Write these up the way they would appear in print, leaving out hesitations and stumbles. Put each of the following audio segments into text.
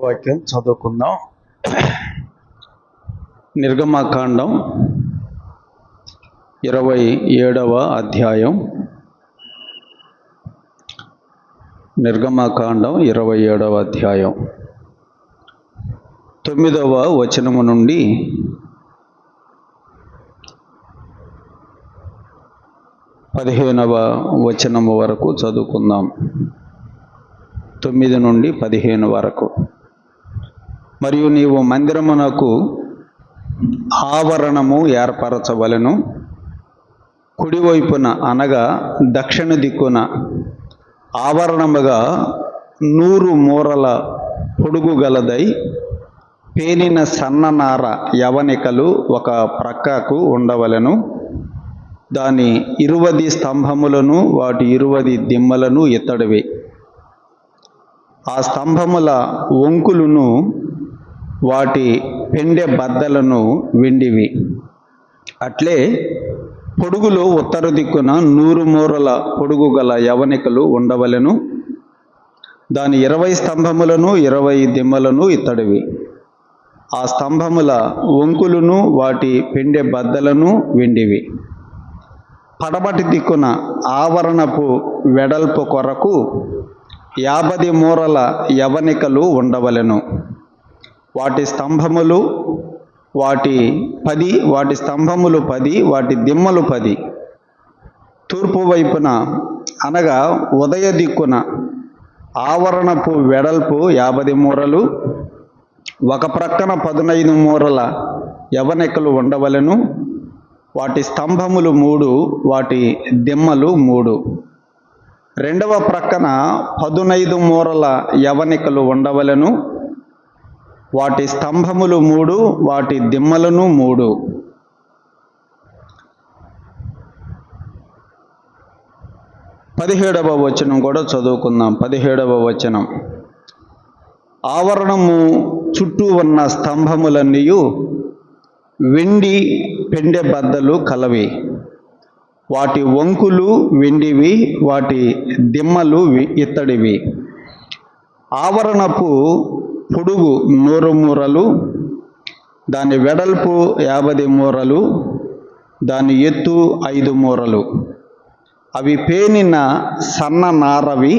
వాక్యం చదువుకుందాం. నిర్గమకాండం 27వ అధ్యాయం. నిర్గమకాండం 27వ అధ్యాయం 9వ వచనము నుండి 15వ వచనము వరకు చదువుకుందాం. 9 నుండి 15 వరకు. మరియు నీవు మందిరమునకు ఆవరణము ఏర్పరచవలెను. కుడివైపున అనగా దక్షిణ దిక్కున ఆవరణముగా 100 మూరల పొడుగు గలదై పేనిన సన్ననార యవనికలు ఒక ప్రక్కకు ఉండవలెను. దాని 20 స్తంభములను వాటి 20 దిమ్మలను ఇత్తడివి. ఆ స్తంభముల వంకులను వాటి పెండె బద్దలను వెండివి. అట్లే పొడుగులో ఉత్తర దిక్కున 100 మూరల పొడుగు గల యవనికలు ఉండవలెను. దాని 20 స్తంభములను 20 దిమ్మలను ఇత్తడివి. ఆ స్తంభముల వంకులను వాటి పెండె బద్దలను వెండివి. పడమటి దిక్కున ఆవరణపు వెడల్పు కొరకు 50 మూరల యవనికలు ఉండవలెను. వాటి స్తంభములు 10 వాటి దిమ్మలు 10. తూర్పు వైపున అనగా ఉదయ దిక్కున ఆవరణపు వెడల్పు 50 మూరలు, ఒక ప్రక్కన 15 మూరల యవనికలు ఉండవలెను. వాటి స్తంభములు 3, వాటి దిమ్మలు 3. రెండవ ప్రక్కన 15 మూరల యవనికలు ఉండవలెను. వాటి స్తంభములు 3, వాటి దిమ్మలను 3. 17వ వచనం కూడా చదువుకుందాం. 17వ వచనం. ఆవరణము చుట్టూ ఉన్న స్తంభములన్నీయు వెండి పెండె బద్దలు కలవి. వాటి వంకులు వెండివి, వాటి దిమ్మలు ఇత్తడివి. ఆవరణపు పొడుగు 100 మూరలు, దాని వెడల్పు 50 మూరలు, దాని ఎత్తు 5 మూరలు. అవి పేనిన సన్న నారవి,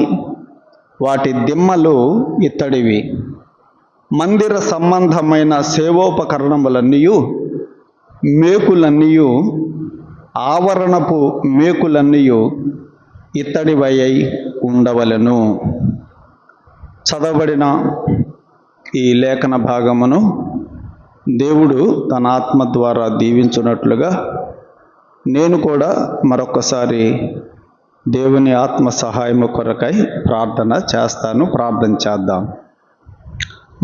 వాటి దిమ్మలు ఇత్తడివి. మందిర సంబంధమైన సేవోపకరణములన్నీయు మేకులన్నీయు ఆవరణపు మేకులన్నీయు ఇత్తడివై ఉండవలెను. చదవబడిన ఈ లేఖన భాగమును దేవుడు తన ఆత్మ ద్వారా దీవించున్నట్లుగా నేను కూడా మరొకసారి దేవుని ఆత్మ సహాయము కొరకై ప్రార్థన చేస్తాను. ప్రార్థన చేద్దాం.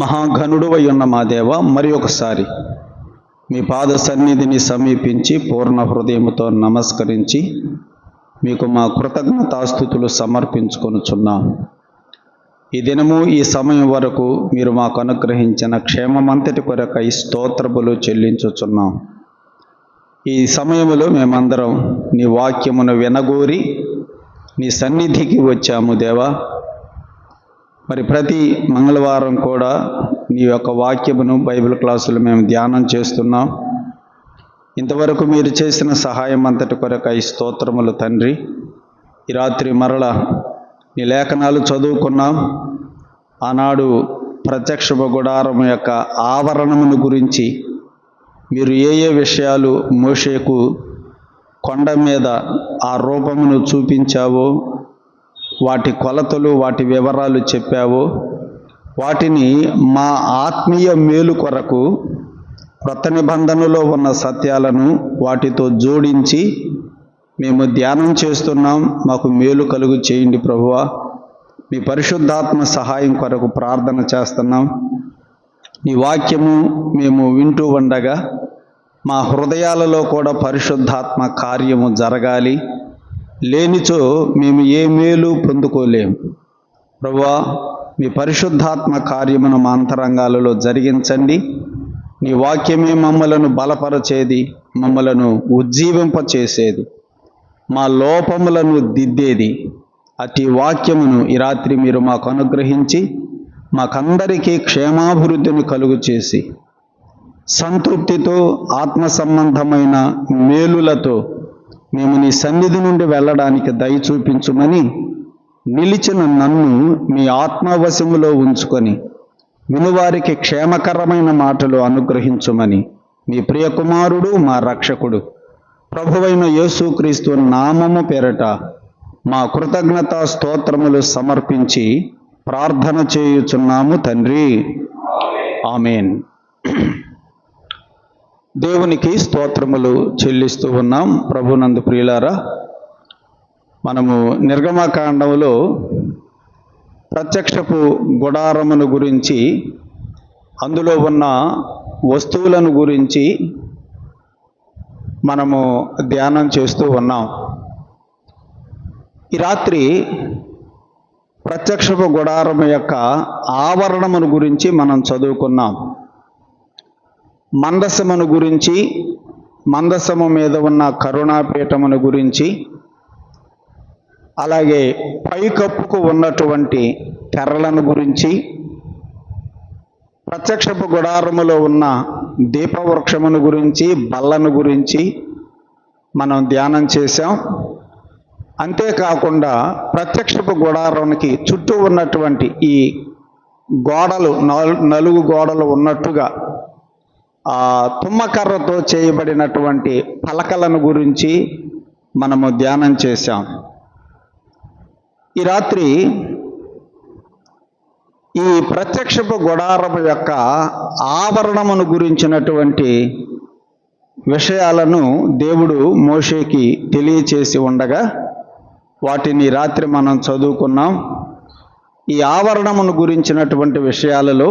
మహాఘనుడువై ఉన్న మా దేవ, మరి ఒకసారి మీ పాద సన్నిధిని సమీపించి పూర్ణ హృదయముతో నమస్కరించి మీకు మా కృతజ్ఞతాస్తుతులు సమర్పించుకొనుచున్నాం. ఈ దినము ఈ సమయం వరకు మీరు మాకు అనుగ్రహించిన క్షేమమంతటి కొరకై స్తోత్రములు చెల్లించుచున్నాం. ఈ సమయంలో మేమందరం నీ వాక్యమును వినగోరి నీ సన్నిధికి వచ్చాము దేవా. మరి ప్రతి మంగళవారం కూడా నీ యొక్క వాక్యమును బైబిల్ క్లాసులు మేము ధ్యానం చేస్తున్నాం. ఇంతవరకు మీరు చేసిన సహాయం అంతటి కొరకై స్తోత్రములు తండ్రి. ఈ రాత్రి మరల నీ లేఖనాలు చదువుకున్నాం. ఆనాడు ప్రత్యక్ష గుడారం యొక్క ఆవరణమును గురించి మీరు ఏ విషయాలు మోషేకు కొండ మీద ఆ రూపమును చూపించావో, వాటి కొలతలు, వాటి వివరాలు చెప్పావో, వాటిని మా ఆత్మీయ మేలు కొరకు క్రొత్త నిబంధనలో ఉన్న సత్యాలను వాటితో జోడించి మేము ధ్యానం చేస్తున్నాం. మాకు మేలు కలుగు చేయండి ప్రభువా. మీ పరిశుద్ధాత్మ సహాయం కొరకు ప్రార్థన చేస్తున్నాం. నీ వాక్యము మేము వింటూ ఉండగా మా హృదయాలలో కూడా పరిశుద్ధాత్మ కార్యము జరగాలి. లేనిచో మేము ఏ మేలు పొందుకోలేము. ప్రభువా, మీ పరిశుద్ధాత్మ కార్యమును మా అంతరంగాలలో జరిగించండి. నీ వాక్యమే మమ్మలను బలపరచేది, మమ్మలను ఉజ్జీవింపచేసేది, మా లోపములను దిద్దేది. అట్టి వాక్యమును ఈ రాత్రి మీరు మాకు అనుగ్రహించి మాకందరికీ క్షేమాభివృద్ధిని కలుగు చేసి సంతృప్తితో ఆత్మ సంబంధమైన మేలులతో మేము నీ సన్నిధి నుండి వెళ్ళడానికి దయ చూపించుమని నిలిచిన నన్ను మీ ఆత్మవశములో ఉంచుకొని వినువారికి క్షేమకరమైన మాటలు అనుగ్రహించుమని మీ ప్రియకుమారుడు మా రక్షకుడు ప్రభువైన యేసుక్రీస్తు నామము పేరట మా కృతజ్ఞతా స్తోత్రములు సమర్పించి ప్రార్థన చేయుచున్నాము తండ్రి. ఆమేన్. దేవునికి స్తోత్రములు చెల్లిస్తూ ఉన్నాం. ప్రభునందు ప్రియులారా, మనము నిర్గమకాండములో ప్రత్యక్షపు గుడారమును గురించి, అందులో ఉన్న వస్తువులను గురించి మనము ధ్యానం చేస్తూ ఉన్నాం. ఈ రాత్రి ప్రత్యక్షపు గుడారము యొక్క ఆవరణమును గురించి మనం చదువుకున్నాం. మందసమును గురించి, మందసము మీద ఉన్న కరుణాపీఠమును గురించి, అలాగే పైకప్పుకు ఉన్నటువంటి తెరలను గురించి, ప్రత్యక్షపు గుడారములో ఉన్న దీపవృక్షమును గురించి, బల్లను గురించి మనం ధ్యానం చేశాం. అంతేకాకుండా ప్రత్యక్షపు గుడారానికి చుట్టూ ఉన్నటువంటి ఈ గోడలు, నలుగు గోడలు ఉన్నట్టుగా తుమ్మకర్రతో చేయబడినటువంటి పలకలను గురించి మనము ధ్యానం చేశాం. ఈ రాత్రి ఈ ప్రత్యక్షపు గుడారము యొక్క ఆవరణమును గురించినటువంటి విషయాలను దేవుడు మోషేకి తెలియచేసి ఉండగా వాటిని రాత్రి మనం చదువుకున్నాం. ఈ ఆవరణమును గురించినటువంటి విషయాలలో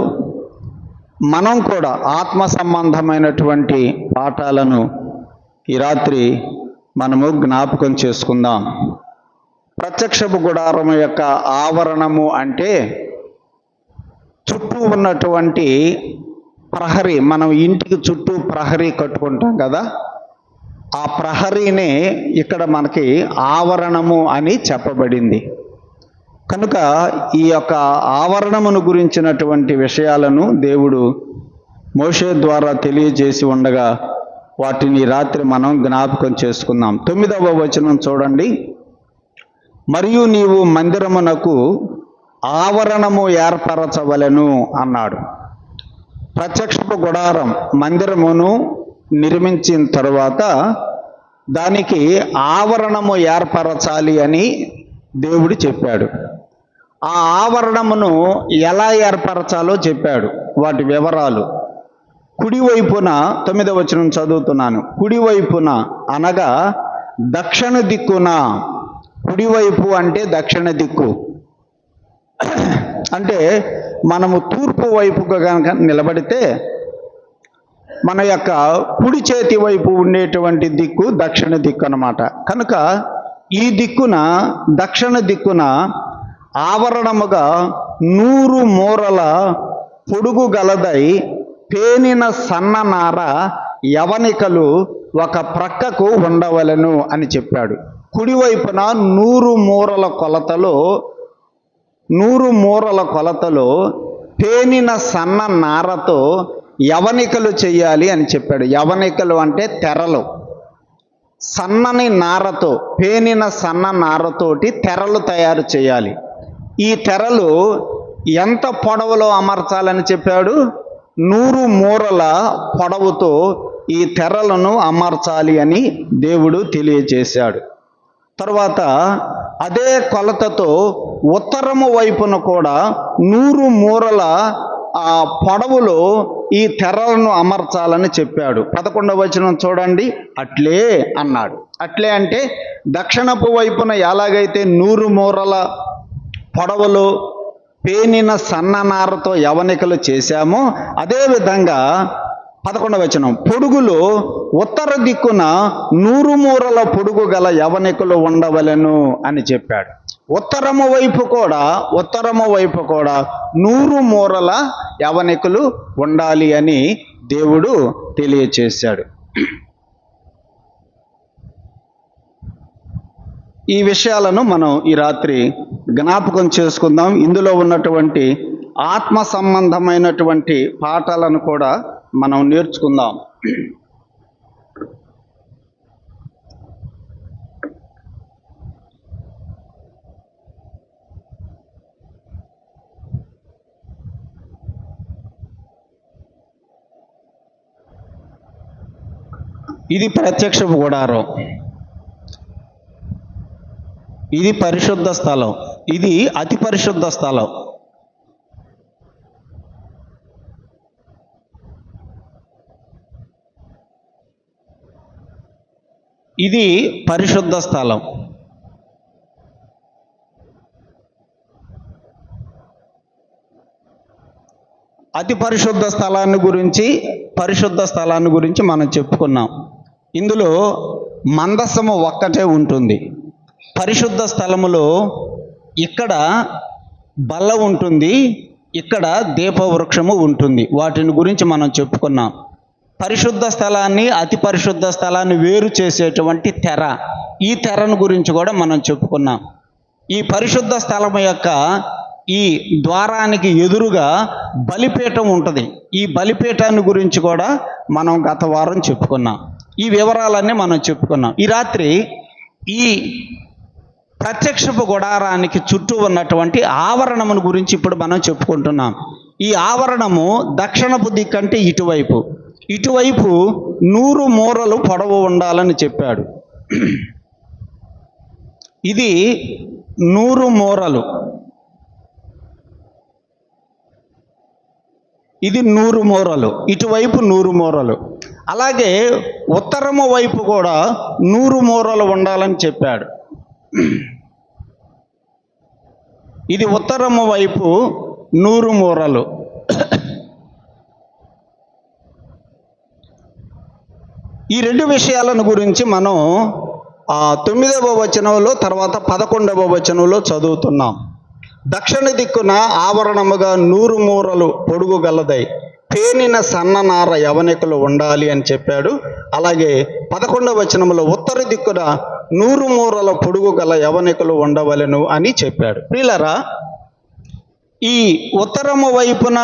మనం కూడా ఆత్మ సంబంధమైనటువంటి పాఠాలను ఈ రాత్రి మనము జ్ఞాపకం చేసుకుందాం. ప్రత్యక్షపు గుడారము యొక్క ఆవరణము అంటే చుట్టూ ఉన్నటువంటి ప్రహరీ, మనం ఇంటికి చుట్టూ ప్రహరీ కట్టుకుంటాం కదా, ఆ ప్రహరీనే ఇక్కడ మనకి ఆవరణము అని చెప్పబడింది. కనుక ఈ యొక్క ఆవరణమును గురించినటువంటి విషయాలను దేవుడు మోషే ద్వారా తెలియజేసి ఉండగా వాటిని రాత్రి మనం జ్ఞాపకం చేసుకుందాం. 9వ వచనం చూడండి. మరియు నీవు మందిరమునకు ఆవరణము ఏర్పరచవలెను అన్నాడు. ప్రత్యక్షపు గుడారం మందిరమును నిర్మించిన తరువాత దానికి ఆవరణము ఏర్పరచాలి అని దేవుడు చెప్పాడు. ఆ ఆవరణమును ఎలా ఏర్పరచాలో చెప్పాడు. వాటి వివరాలు కుడివైపున, 9వ వచనం చదువుతున్నాను. కుడివైపున అనగా దక్షిణ దిక్కున, కుడివైపు అంటే దక్షిణ దిక్కు, అంటే మనము తూర్పు వైపుగా కనుక నిలబడితే మన యొక్క కుడి చేతి వైపు ఉండేటువంటి దిక్కు దక్షిణ దిక్కు అన్నమాట. కనుక ఈ దిక్కున, దక్షిణ దిక్కున ఆవరణముగా 100 మూరల పొడుగు గలదై పేనిన సన్ననార యవనికలు ఒక ప్రక్కకు ఉండవలెను అని చెప్పాడు. కుడివైపున 100 మూరల కొలతలో, 100 మూరల కొలతలో పేనిన సన్న నారతో యవనికలు చెయ్యాలి అని చెప్పాడు. యవనికలు అంటే తెరలు. సన్నని నారతో, పేనిన సన్న నారతోటి తెరలు తయారు చేయాలి. ఈ తెరలు ఎంత పొడవులో అమర్చాలని చెప్పాడు? 100 మూరల పొడవుతో ఈ తెరలను అమర్చాలి అని దేవుడు తెలియజేశాడు. తర్వాత అదే కొలతతో ఉత్తరము వైపున కూడా 100 మూరల పొడవులో ఈ తెరలను అమర్చాలని చెప్పాడు. 11వ వచనం చూడండి. అట్లే అన్నాడు. అట్లే అంటే దక్షిణపు వైపున ఎలాగైతే 100 మూరల పొడవులో పేనిన సన్ననారతో యవనికలు చేశామో అదేవిధంగా 11వ వచనం పొడుగులో ఉత్తర దిక్కున 100 మూరల పొడుగు గల యవనికలు ఉండవలెను అని చెప్పాడు. ఉత్తరము వైపు కూడా 100 మూరల యవనికలు ఉండాలి అని దేవుడు తెలియచేశాడు. ఈ విషయాలను మనం ఈ రాత్రి జ్ఞాపకం చేసుకుందాం. ఇందులో ఉన్నటువంటి ఆత్మ సంబంధమైనటువంటి పాఠాలను కూడా మనం నేర్చుకుందాం. ఇది ప్రత్యక్ష గుడారం, ఇది పరిశుద్ధ స్థలం, ఇది అతి పరిశుద్ధ స్థలం. ఇది పరిశుద్ధ స్థలం. అతి పరిశుద్ధ స్థలాన్ని గురించి, పరిశుద్ధ స్థలాన్ని గురించి మనం చెప్పుకున్నాం. ఇందులో మందసము ఒక్కటే ఉంటుంది. పరిశుద్ధ స్థలములో ఇక్కడ బల్ల ఉంటుంది, ఇక్కడ దీపవృక్షము ఉంటుంది. వాటిని గురించి మనం చెప్పుకున్నాం. పరిశుద్ధ స్థలాన్ని, అతి పరిశుద్ధ స్థలాన్ని వేరు చేసేటువంటి తెర, ఈ తెరను గురించి కూడా మనం చెప్పుకున్నాం. ఈ పరిశుద్ధ స్థలం యొక్క ఈ ద్వారానికి ఎదురుగా బలిపీఠం ఉంటుంది. ఈ బలిపీఠాన్ని గురించి కూడా మనం గత వారం చెప్పుకున్నాం. ఈ వివరాలన్నీ మనం చెప్పుకున్నాం. ఈ రాత్రి ఈ ప్రత్యక్షపు గుడారానికి చుట్టూ ఉన్నటువంటి ఆవరణమును గురించి ఇప్పుడు మనం చెప్పుకుంటున్నాం. ఈ ఆవరణము దక్షిణపు దిక్కంటే ఇటువైపు 100 మూరలు పొడవు ఉండాలని చెప్పాడు. ఇది 100 మూరలు, ఇది 100 మూరలు, ఇటువైపు 100 మూరలు. అలాగే ఉత్తరము వైపు కూడా 100 మూరలు ఉండాలని చెప్పాడు. ఇది ఉత్తరము వైపు 100 మూరలు. ఈ రెండు విషయాలను గురించి మనం 9వ వచనంలో, తర్వాత 11వ వచనంలో చదువుతున్నాం. దక్షిణ దిక్కున ఆవరణముగా 100 మూరలు పొడుగు గలదై పేనిన సన్ననార యవనికలు ఉండాలి అని చెప్పాడు. అలాగే 11వ వచనంలో ఉత్తర దిక్కున 100 మూరల పొడుగు గల యవనికలు ఉండవలెను అని చెప్పాడు. ప్రియులారా, ఈ ఉత్తరము వైపున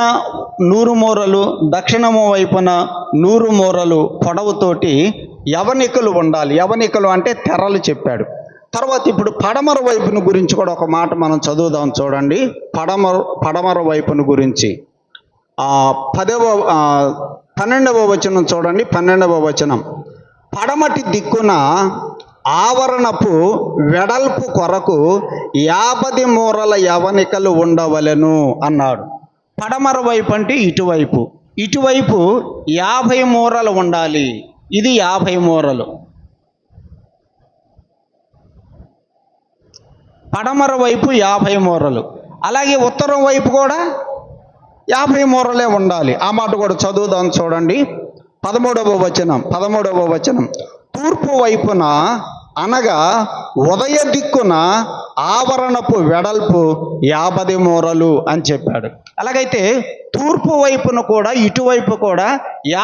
100 మూరలు, దక్షిణము వైపున 100 మూరలు పొడవుతోటి యవనికలు ఉండాలి. యవనికలు అంటే తెరలు చెప్పాడు. తర్వాత ఇప్పుడు పడమర వైపును గురించి కూడా ఒక మాట మనం చదువుదాం. చూడండి, పడమర వైపును గురించి 12వ వచనం చూడండి. 12వ వచనం, పడమటి దిక్కున ఆవరణపు వెడల్పు కొరకు 50 మూరల యవనికలు ఉండవలెను అన్నాడు. పడమర వైపు అంటే ఇటువైపు 50 మూరలు ఉండాలి. ఇది 50 మూరలు. పడమర వైపు 50 మూరలు. అలాగే ఉత్తరం వైపు కూడా 50 మూరలే ఉండాలి. ఆ మాట కూడా చదువుదాం. చూడండి, 13వ వచనం, తూర్పు వైపున అనగా ఉదయ దిక్కున ఆవరణపు వెడల్పు 50 మూరలు అని చెప్పాడు. అలాగైతే తూర్పు వైపున కూడా, ఇటువైపు కూడా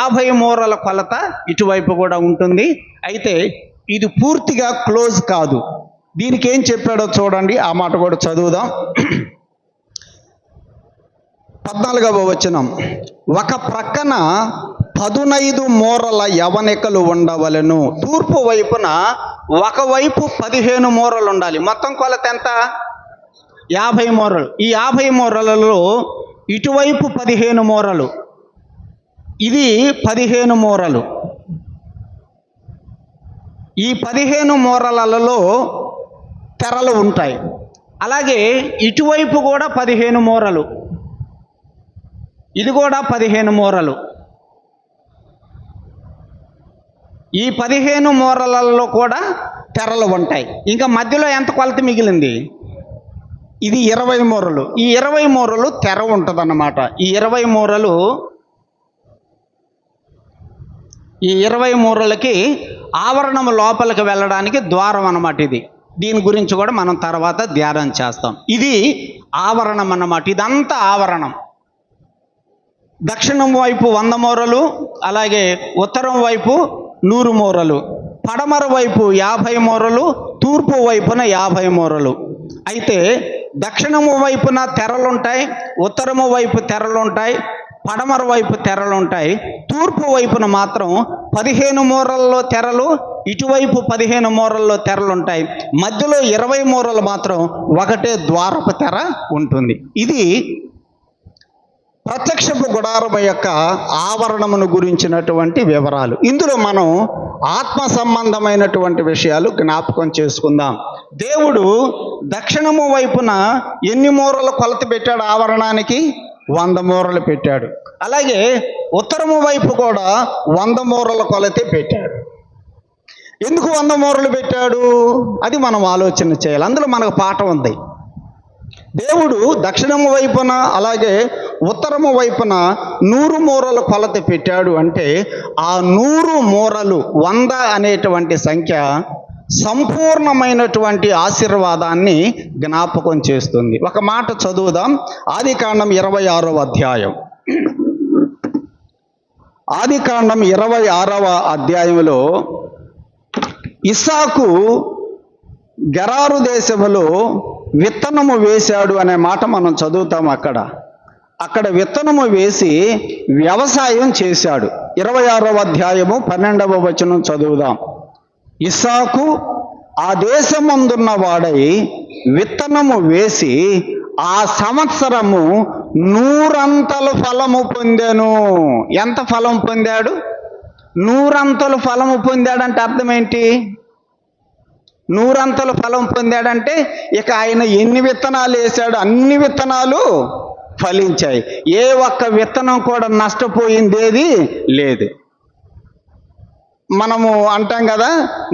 50 మూరల కొలత ఇటువైపు కూడా ఉంటుంది. అయితే ఇది పూర్తిగా క్లోజ్ కాదు. దీనికి ఏం చెప్పాడో చూడండి, ఆ మాట కూడా చదువుదాం. 14వ వచనం, ఒక ప్రక్కన 15 మూరల యవనికలు ఉండవలెను. తూర్పు వైపున ఒకవైపు 15 మూరలు ఉండాలి. మొత్తం కొలత ఎంత? 50 మూరలు. ఈ 50 మూరలలో ఇటువైపు 15 మూరలు, ఇది 15 మూరలు. ఈ 15 మూరలలో తెరలు ఉంటాయి. అలాగే ఇటువైపు కూడా 15 మూరలు, ఇది కూడా 15 మూరలు. ఈ 15 మూరలలో కూడా తెరలు ఉంటాయి. ఇంకా మధ్యలో ఎంత కొలత మిగిలింది? ఇది 20 మూరలు. ఈ 20 మూరలు తెర ఉంటుందన్నమాట. ఈ 20 మూరలు, ఈ 20 మూరలకి ఆవరణం లోపలికి వెళ్ళడానికి ద్వారం అన్నమాట. ఇది దీని గురించి కూడా మనం తర్వాత ధ్యానం చేస్తాం. ఇది ఆవరణం అన్నమాట. ఇదంతా ఆవరణం. దక్షిణం వైపు 100 మూరలు, అలాగే ఉత్తరం వైపు 100 మూరలు, పడమర వైపు 50 మూరలు, తూర్పు వైపున 50 మూరలు. అయితే దక్షిణము వైపున తెరలుంటాయి, ఉత్తరము వైపు తెరలుంటాయి, పడమర వైపు తెరలుంటాయి. తూర్పు వైపున మాత్రం 15 మూరల్లో తెరలు, ఇటువైపు 15 మూరల్లో తెరలుంటాయి. మధ్యలో 20 మూరలు మాత్రం ఒకటే ద్వారపు తెర ఉంటుంది. ఇది ప్రత్యక్షపు గుడారము యొక్క ఆవరణమును గురించినటువంటి వివరాలు. ఇందులో మనం ఆత్మ సంబంధమైనటువంటి విషయాలు జ్ఞాపకం చేసుకుందాం. దేవుడు దక్షిణము వైపున ఎన్ని మూరల కొలత పెట్టాడు? ఆవరణానికి 100 మూరలు పెట్టాడు. అలాగే ఉత్తరము వైపు కూడా 100 మూరల కొలతే పెట్టాడు. ఎందుకు 100 మూరలు పెట్టాడు? అది మనం ఆలోచన చేయాలి. అందులో మనకు పాఠం ఉంది. దేవుడు దక్షిణము వైపున అలాగే ఉత్తరము వైపున 100 మూరల కొలత పెట్టాడు అంటే ఆ 100 మూరలు 100 అనేటువంటి సంఖ్య సంపూర్ణమైనటువంటి ఆశీర్వాదాన్ని జ్ఞాపకం చేస్తుంది. ఒక మాట చదువుదాం. ఆదికాండం 26వ అధ్యాయం. ఆదికాండం 26వ అధ్యాయంలో ఇస్సాకు గెరారు దేశములో విత్తనము వేశాడు అనే మాట మనం చదువుతాం. అక్కడ విత్తనము వేసి వ్యవసాయం చేశాడు. 26వ అధ్యాయము 12వ వచనం చదువుదాం. ఇస్సాకు ఆ దేశమందున్న వాడై విత్తనము వేసి ఆ సంవత్సరము 100 ఫలము పొందెను. ఎంత ఫలం పొందాడు? 100 ఫలము పొందాడంటే అర్థం ఏంటి? 100 ఫలం పొందాడంటే ఇక ఆయన ఎన్ని విత్తనాలు వేశాడు అన్ని విత్తనాలు ఫలించాయి. ఏ ఒక్క విత్తనం కూడా నష్టపోయిందేది లేదు. మనము అంటాం కదా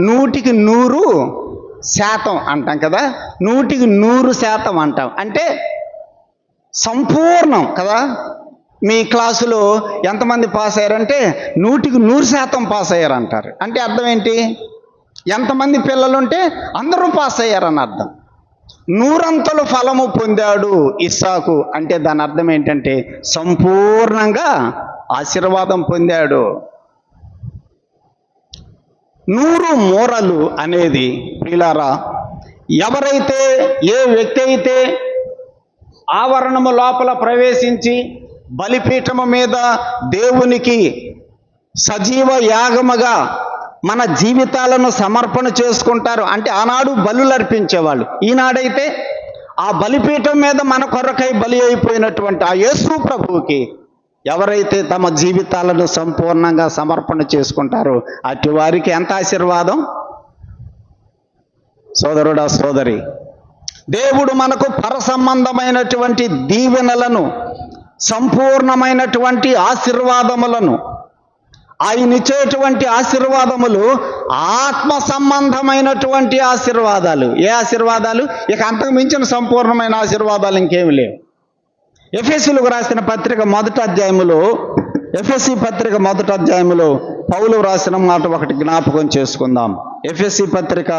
100కి 100% అంటాం కదా, 100కి 100% అంటాం. అంటే సంపూర్ణం కదా. మీ క్లాసులో ఎంతమంది పాస్ అయ్యారంటే 100కి 100% పాస్ అయ్యారంటారు. అంటే అర్థం ఏంటి? ఎంతమంది పిల్లలుంటే అందరూ పాస్ అయ్యారని అర్థం. 100 ఫలము పొందాడు ఇస్సాకు అంటే దాని అర్థం ఏంటంటే సంపూర్ణంగా ఆశీర్వాదం పొందాడు. 100 మూరలు అనేది ప్రియులారా, ఎవరైతే ఏ వ్యక్తి అయితే ఆవరణము లోపల ప్రవేశించి బలిపీఠము మీద దేవునికి సజీవ యాగముగా మన జీవితాలను సమర్పణ చేసుకుంటారు. అంటే ఆనాడు బలులు అర్పించేవాళ్ళు. ఈనాడైతే ఆ బలిపీఠం మీద మన కొరకై బలి అయిపోయినటువంటి ఆ యేసు ప్రభువుకి ఎవరైతే తమ జీవితాలను సంపూర్ణంగా సమర్పణ చేసుకుంటారో అటు వారికి ఎంత ఆశీర్వాదం! సోదరుడా, సోదరి, దేవుడు మనకు పరసంబంధమైనటువంటి దీవెనలను, సంపూర్ణమైనటువంటి ఆశీర్వాదములను, ఆయన ఇచ్చేటువంటి ఆశీర్వాదములు ఆత్మ సంబంధమైనటువంటి ఆశీర్వాదాలు. ఏ ఆశీర్వాదాలు? ఇక అంతకు మించిన సంపూర్ణమైన ఆశీర్వాదాలు ఇంకేమి లేవు. ఎఫెసీయులకు రాసిన పత్రిక 1వ అధ్యాయములో, ఎఫెసీ పత్రిక 1వ అధ్యాయములో పౌలు రాసిన మాట ఒకటి జ్ఞాపకం చేసుకుందాం. ఎఫెసీ పత్రిక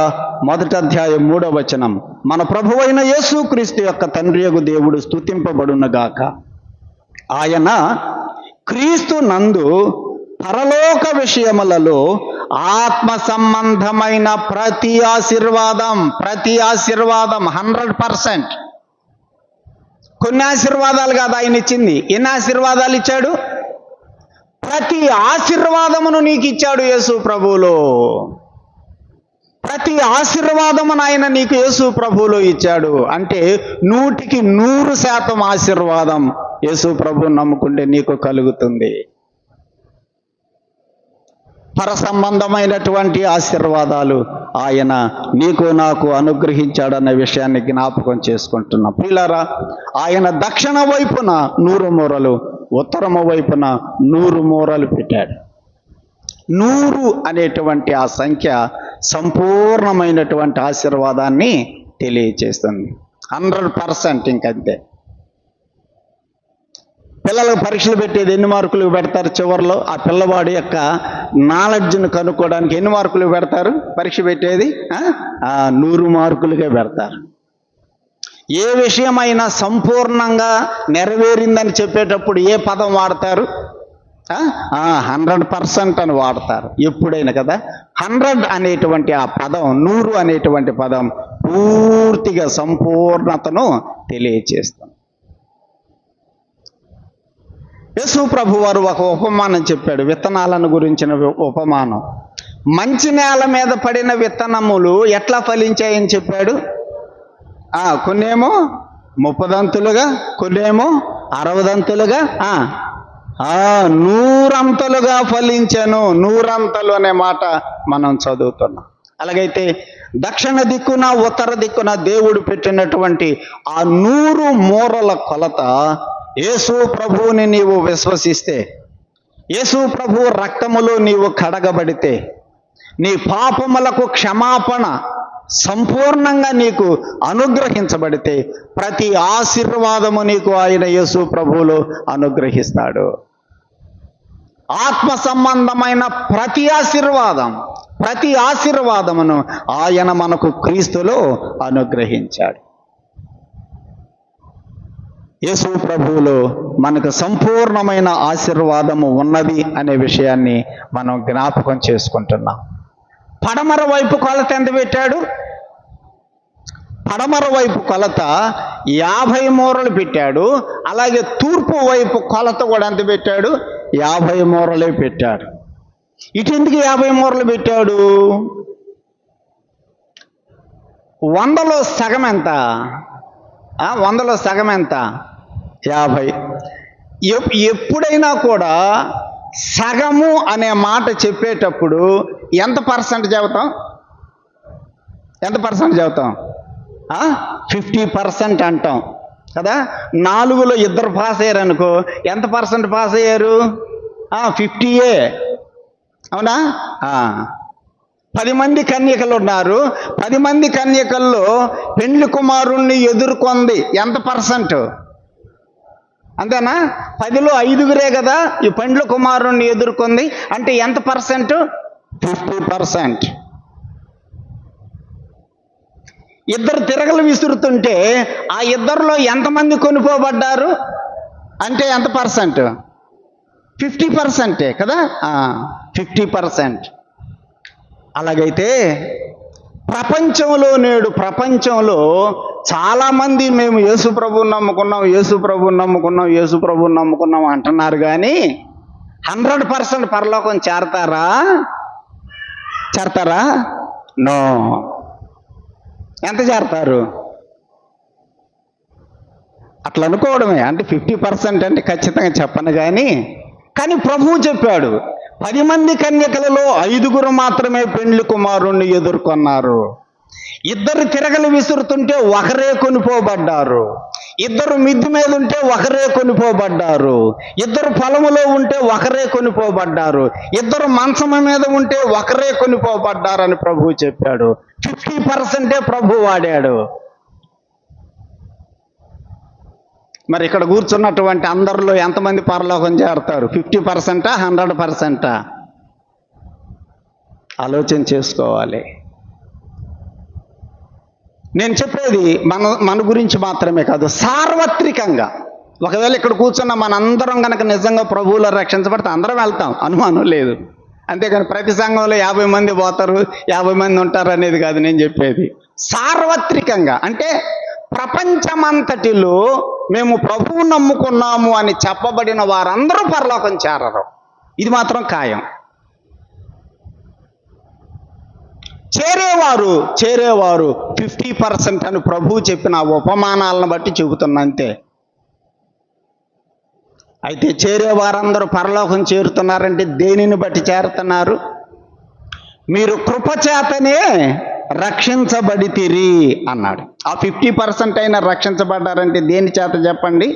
1వ అధ్యాయం 3వ వచనం. మన ప్రభువైన యేసుక్రీస్తు యొక్క తండ్రియగు దేవుడు స్తుతింపబడునుగాక. ఆయన క్రీస్తు నందు పరలోక విషయములలో ఆత్మ సంబంధమైన ప్రతి ఆశీర్వాదం 100%. కొన్ని ఆశీర్వాదాలు కాదు ఆయన ఇచ్చింది. ఎన్ని ఆశీర్వాదాలు ఇచ్చాడు? ప్రతి ఆశీర్వాదమును నీకు ఇచ్చాడు యేసు ప్రభువులో. ప్రతి ఆశీర్వాదమును ఆయన నీకు యేసు ప్రభువులో ఇచ్చాడు. అంటే 100కి 100% ఆశీర్వాదం యేసు ప్రభువుని నమ్ముకుంటే నీకు కలుగుతుంది. పరసంబంధమైనటువంటి ఆశీర్వాదాలు ఆయన నీకు నాకు అనుగ్రహించాడన్న విషయాన్ని జ్ఞాపకం చేసుకుంటున్నాం. ప్రియులారా, ఆయన దక్షిణ వైపున 100 మూరలు, ఉత్తరము వైపున 100 మూరలు పెట్టాడు. 100 అనేటువంటి ఆ సంఖ్య సంపూర్ణమైనటువంటి ఆశీర్వాదాన్ని తెలియచేస్తుంది. 100% ఇంకంతే. పిల్లలకు పరీక్షలు పెట్టేది ఎన్ని మార్కులు పెడతారు? చివరిలో ఆ పిల్లవాడి యొక్క నాలెడ్జ్ను కనుక్కోవడానికి ఎన్ని మార్కులు పెడతారు? పరీక్ష పెట్టేది 100 మార్కులుగా పెడతారు. ఏ విషయమైనా సంపూర్ణంగా నెరవేరిందని చెప్పేటప్పుడు ఏ పదం వాడతారు? 100% అని వాడతారు ఎప్పుడైనా కదా. 100 అనేటువంటి ఆ పదం, 100 అనేటువంటి పదం పూర్తిగా సంపూర్ణతను తెలియచేస్తుంది. యేసు ప్రభు వారు ఒక ఉపమానం చెప్పాడు, విత్తనాలను గురించిన ఉపమానం. మంచి నేల మీద పడిన విత్తనములు ఎట్లా ఫలించాయని చెప్పాడు. కొన్నేమో 30 కొన్నేమో 60 100 ఫలించాను. 100 అనే మాట మనం చదువుతున్నాం. అలాగైతే దక్షిణ దిక్కున ఉత్తర దిక్కున దేవుడు పెట్టినటువంటి ఆ 100 మూరల కొలత యేసు ప్రభువుని నీవు విశ్వసిస్తే, యేసు ప్రభు రక్తములో నీవు కడగబడితే, నీ పాపములకు క్షమాపణ సంపూర్ణంగా నీకు అనుగ్రహించబడితే, ప్రతి ఆశీర్వాదము నీకు ఆయన యేసు ప్రభువులో అనుగ్రహిస్తాడు. ఆత్మ సంబంధమైన ప్రతి ఆశీర్వాదమును ఆయన మనకు క్రీస్తులో అనుగ్రహించాడు. యేసు ప్రభువులో మనకు సంపూర్ణమైన ఆశీర్వాదము ఉన్నది అనే విషయాన్ని మనం జ్ఞాపకం చేసుకుంటున్నాం. పడమర వైపు కొలత ఎంత పెట్టాడు? పడమర వైపు కొలత 50 మూరలు పెట్టాడు. అలాగే తూర్పు వైపు కొలత కూడా ఎంత పెట్టాడు? 50 మూరలే పెట్టాడు. ఇటు ఎందుకు 50 మూరలు పెట్టాడు? 100లో సగం ఎంత? 100లో సగం ఎంత? 50. ఎప్పుడైనా కూడా సగము అనే మాట చెప్పేటప్పుడు ఎంత పర్సెంట్ చెబుతాం? 50% అంటాం కదా. 4లో 2 పాస్ అయ్యారు అనుకో, ఎంత పర్సెంట్ పాస్ అయ్యారు? 50. అవునా? 10 మంది కన్యకలు ఉన్నారు. 10 మంది కన్యకల్లో పెండ్లి కుమారుణ్ణి ఎదుర్కొంది ఎంత పర్సెంట్? అంతేనా? 10లో 5 కదా ఈ పెండ్లి కుమారుణ్ణి ఎదుర్కొంది. అంటే ఎంత పర్సెంట్? 50%. 2 తిరగలు విసురుతుంటే ఆ 2లో ఎంతమంది కొనుక్కోబడ్డారు అంటే ఎంత పర్సెంట్? 50% కదా. 50%. అలాగైతే ప్రపంచంలో చాలామంది మేము యేసు ప్రభువుని నమ్ముకున్నాం అంటున్నారు, కానీ 100% పరలోకం చేరతారా? నో. ఎంత చేరతారు? అట్లా అనుకోవడమే. అంటే 50% అంటే ఖచ్చితంగా చెప్పను, కానీ ప్రభువు చెప్పాడు 10 మంది కన్యకలలో 5 మాత్రమే పెండ్లి కుమారుణ్ణి ఎదుర్కొన్నారు. 2 తిరగలు విసురుతుంటే ఒకరే కొనిపోబడ్డారు. 2 మిద్ది మీద ఉంటే ఒకరే కొనిపోబడ్డారు. 2 పొలములో ఉంటే ఒకరే కొనిపోబడ్డారు. 2 మంచం మీద ఉంటే ఒకరే కొనిపోబడ్డారని ప్రభువు చెప్పాడు. 50% ప్రభు వాడాడు. మరి ఇక్కడ కూర్చున్నటువంటి అందరిలో ఎంతమంది పరలోకం చేరతారు? 50%, 100%? ఆలోచన చేసుకోవాలి. నేను చెప్పేది మన గురించి మాత్రమే కాదు, సార్వత్రికంగా. ఒకవేళ ఇక్కడ కూర్చున్న మనందరం కనుక నిజంగా ప్రభువులో రక్షించబడితే అందరం వెళ్తాం, అనుమానం లేదు. అంతేకాని ప్రతి సంఘంలో 50 మంది పోతారు, 50 మంది ఉంటారు అనేది కాదు నేను చెప్పేది. సార్వత్రికంగా అంటే ప్రపంచమంతటిలో మేము ప్రభువు నమ్ముకున్నాము అని చెప్పబడిన వారందరూ పరలోకం చేరరు. ఇది మాత్రం ఖాయం. చేరేవారు 50% అని ప్రభువు చెప్పిన ఉపమానాలను బట్టి చెబుతున్నా అంతే. అయితే చేరేవారందరూ పరలోకం చేరుతున్నారంటే దేనిని బట్టి చేరుతున్నారు? మీరు కృపచేతనే రక్షించబడితిరి అన్నాడు. ఆ 50% అయినా రక్షించబడ్డారంటే దేని చేత చెప్పండి?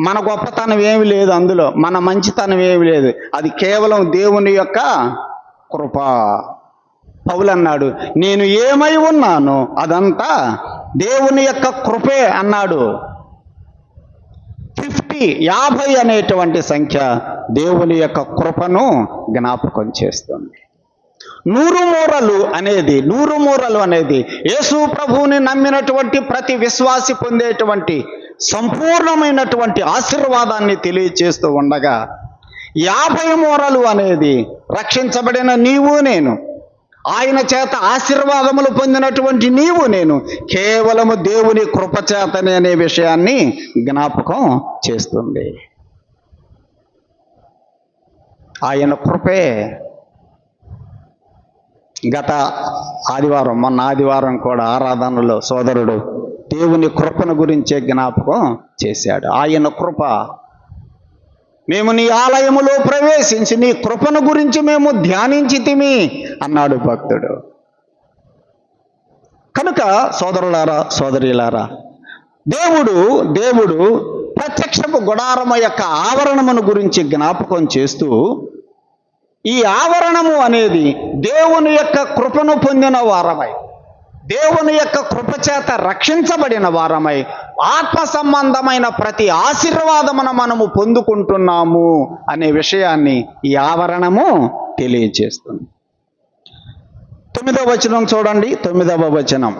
మన గొప్పతనం ఏమి లేదు, అందులో మన మంచితనం ఏమి లేదు. అది కేవలం దేవుని యొక్క కృప. పౌలు అన్నాడు, నేను ఏమై ఉన్నాను అదంతా దేవుని యొక్క కృపే అన్నాడు. 50 అనేటువంటి సంఖ్య దేవుని యొక్క కృపను జ్ఞాపకం చేస్తుంది. 100 మూరలు అనేది యేసు ప్రభువుని నమ్మినటువంటి ప్రతి విశ్వాసి పొందేటువంటి సంపూర్ణమైనటువంటి ఆశీర్వాదాన్ని తెలియచేస్తూ ఉండగా, 50 మూరలు అనేది రక్షించబడిన నీవు నేను, ఆయన చేత ఆశీర్వాదములు పొందినటువంటి నీవు నేను కేవలము దేవుని కృపచేతనే అనే విషయాన్ని జ్ఞాపకం చేస్తుంది. ఆయన కృపే. గత ఆదివారం, మొన్న ఆదివారం కూడా ఆరాధనలో సోదరుడు దేవుని కృపను గురించే జ్ఞాపకం చేశాడు. ఆయన కృప. మేము నీ ఆలయములో ప్రవేశించి నీ కృపను గురించి మేము ధ్యానించితిమి అన్నాడు భక్తుడు. కనుక సోదరులారా, సోదరీలారా, దేవుడు ప్రత్యక్షపు గుడారము యొక్క ఆవరణమును గురించి జ్ఞాపకం చేస్తూ, ఈ ఆవరణము అనేది దేవుని యొక్క కృపను పొందిన వారమై, దేవుని యొక్క కృపచేత రక్షించబడిన వారమై, ఆత్మ సంబంధమైన ప్రతి ఆశీర్వాదమును మనము పొందుకుంటున్నాము అనే విషయాన్ని ఈ ఆవరణము తెలియజేస్తుంది. 9వ వచనం చూడండి. 9వ వచనం,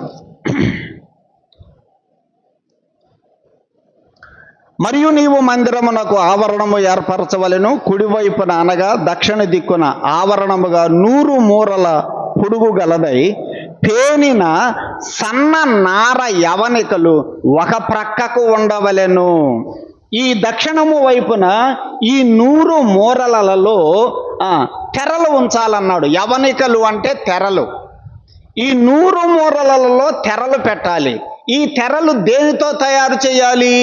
మరియు నీవు మందిరమునకు ఆవరణము ఏర్పరచవలెను. కుడివైపున అనగా దక్షిణ దిక్కున ఆవరణముగా 100 మూరల పొడుగు గలదై పేనిన సన్న నార యవనికలు ఒక ప్రక్కకు ఉండవలెను. ఈ దక్షిణము వైపున ఈ 100 మూరలలో తెరలు ఉంచాలన్నాడు. యవనికలు అంటే తెరలు. ఈ 100 మూరలలో తెరలు పెట్టాలి. ఈ తెరలు దేనితో తయారు చేయాలి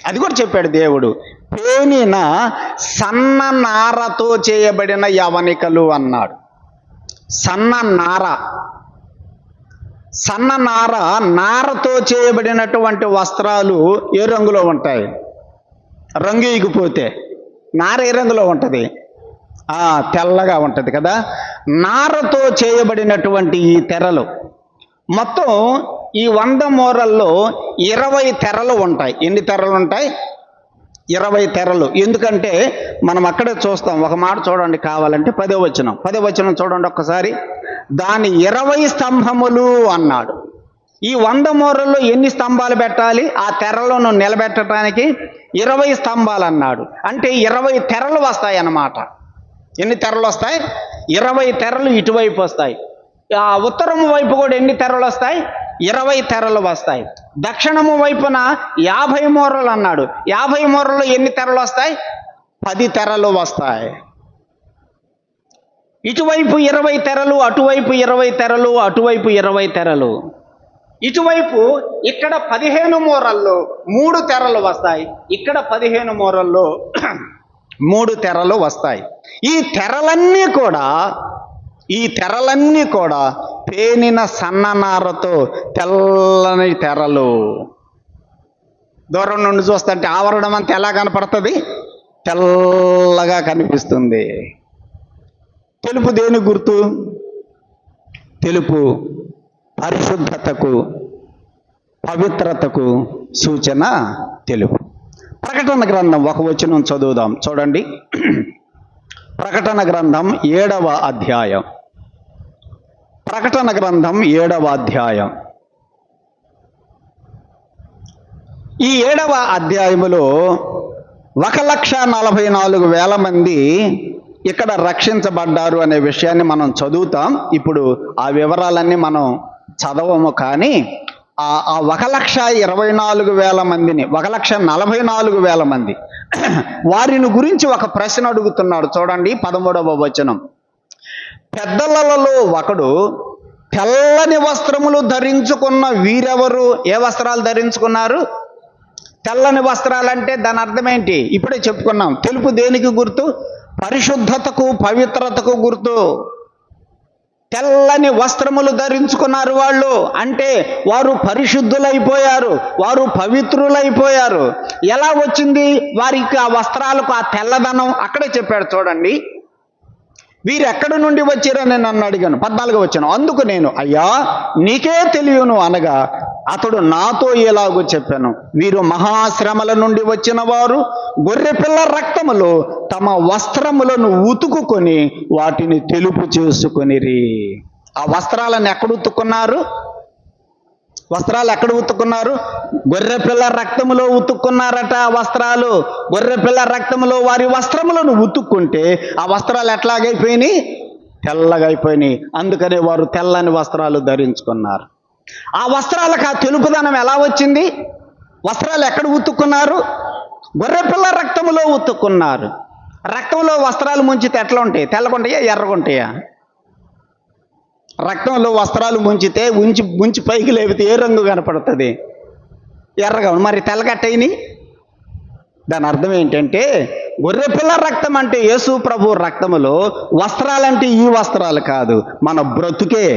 అది కూడా చెప్పాడు దేవుడు. పేనిన సన్న నారతో చేయబడిన యవనికలు అన్నాడు. సన్న నార, నారతో చేయబడినటువంటి వస్త్రాలు ఏ రంగులో ఉంటాయి? రంగు ఎగిపోతే నార ఏ రంగులో ఉంటుంది? తెల్లగా ఉంటుంది కదా. నారతో చేయబడినటువంటి ఈ తెరలు మొత్తం ఈ 100 మూరల్లో 20 తెరలు ఉంటాయి. ఎన్ని తెరలు ఉంటాయి? 20 తెరలు. ఎందుకంటే మనం అక్కడే చూస్తాం. ఒక మాట చూడండి కావాలంటే 10వ వచనం చూడండి ఒక్కసారి. దాని 20 స్తంభములు అన్నాడు. ఈ 100 మూరల్లో ఎన్ని స్తంభాలు పెట్టాలి? ఆ తెరలను నిలబెట్టడానికి 20 స్తంభాలు అన్నాడు. అంటే 20 తెరలు వస్తాయి అన్నమాట. ఎన్ని తెరలు వస్తాయి? 20 తెరలు ఇటువైపు వస్తాయి. ఉత్తరము వైపు కూడా ఎన్ని తెరలు వస్తాయి? 20 తెరలు వస్తాయి. దక్షిణము వైపున 50 మూరలు అన్నాడు. 50 మూరలు ఎన్ని తెరలు వస్తాయి? 10 తెరలు వస్తాయి. ఇటువైపు 20 తెరలు, అటువైపు 20 తెరలు, అటువైపు 20 తెరలు. ఇటువైపు ఇక్కడ 15 మూరల్లో 3 తెరలు వస్తాయి. ఇక్కడ 15 మూరల్లో 3 తెరలు వస్తాయి. ఈ తెరలన్నీ కూడా పేనిన సన్ననారతో తెల్లని తెరలు. దూరం నుండి చూస్తుంటే ఆవరణం అంతా ఎలా కనపడుతుంది? తెల్లగా కనిపిస్తుంది. తెలుపు దేని గుర్తు? తెలుపు పరిశుద్ధతకు, పవిత్రతకు సూచన తెలుపు. ప్రకటన గ్రంథం 1 వచనం చదువుదాం చూడండి. ప్రకటన గ్రంథం 7వ అధ్యాయం. ప్రకటన గ్రంథం 7వ అధ్యాయం. ఈ 7వ అధ్యాయములో 1,44,000 మంది ఇక్కడ రక్షించబడ్డారు అనే విషయాన్ని మనం చదువుతాం. ఇప్పుడు ఆ వివరాలన్నీ మనం చదవము. కానీ ఆ 1,24,000 మందిని, 1,44,000 మంది వారిని గురించి ఒక ప్రశ్న అడుగుతున్నాడు. చూడండి 13వ వచనం. పెద్దలలో ఒకడు తెల్లని వస్త్రములు ధరించుకున్న వీరెవరు? ఏ వస్త్రాలు ధరించుకున్నారు? తెల్లని వస్త్రాలంటే దాని అర్థం ఏంటి? ఇప్పుడే చెప్పుకున్నాం. తెలుపు దేనికి గుర్తు? పరిశుద్ధతకు, పవిత్రతకు గుర్తు. తెల్లని వస్త్రములు ధరించుకున్నారు వాళ్ళు. అంటే వారు పరిశుద్ధులైపోయారు, వారు పవిత్రులైపోయారు. ఎలా వచ్చింది వారికి ఆ వస్త్రాలకు ఆ తెల్లదనం? అక్కడే చెప్పాడు చూడండి. వీరు ఎక్కడి నుండి వచ్చారని నన్ను అడిగాను. 14వ వచనం. అందుకు నేను, అయ్యా నీకే తెలియను అనగా అతడు నాతో ఎలాగో చెప్పాను. వీరు మహాశ్రమల నుండి వచ్చిన వారు గొర్రెపిల్ల రక్తములో తమ వస్త్రములను ఉతుకుకొని వాటిని తెలుపు చేసుకొనిరి. ఆ వస్త్రాలను ఎక్కడ ఉతుక్కున్నారు? వస్త్రాలు ఎక్కడ ఉతుక్కున్నారు? గొర్రెపిల్ల రక్తములో ఉతుక్కున్నారట వస్త్రాలు. గొర్రెపిల్ల రక్తములో వారి వస్త్రములను ఉతుక్కుంటే ఆ వస్త్రాలు ఎట్లాగైపోయినాయి? తెల్లగా అయిపోయినాయి. అందుకనే వారు తెల్లని వస్త్రాలు ధరించుకున్నారు. ఆ వస్త్రాలకు ఆ తెలుపుదనం ఎలా వచ్చింది? వస్త్రాలు ఎక్కడ ఉతుక్కున్నారు? గొర్రెపిల్ల రక్తములో ఉతుక్కున్నారు. రక్తంలో వస్త్రాలు ముంచితే ఎట్లా ఉంటాయి? తెల్లగుంటాయా, ఎర్రగుంటాయా? రక్తంలో వస్త్రాలు ముంచితే ముంచి పైకి లేపితే ఏ రంగు కనపడుతుంది? ఎర్రగా. మరి తెల్లగట్టయిని. దాని అర్థం ఏంటంటే, గొర్రెపిల్ల రక్తం అంటే యేసు ప్రభు రక్తములో వస్త్రాలంటే ఈ వస్త్రాలు కాదు, మన బ్రతుకే,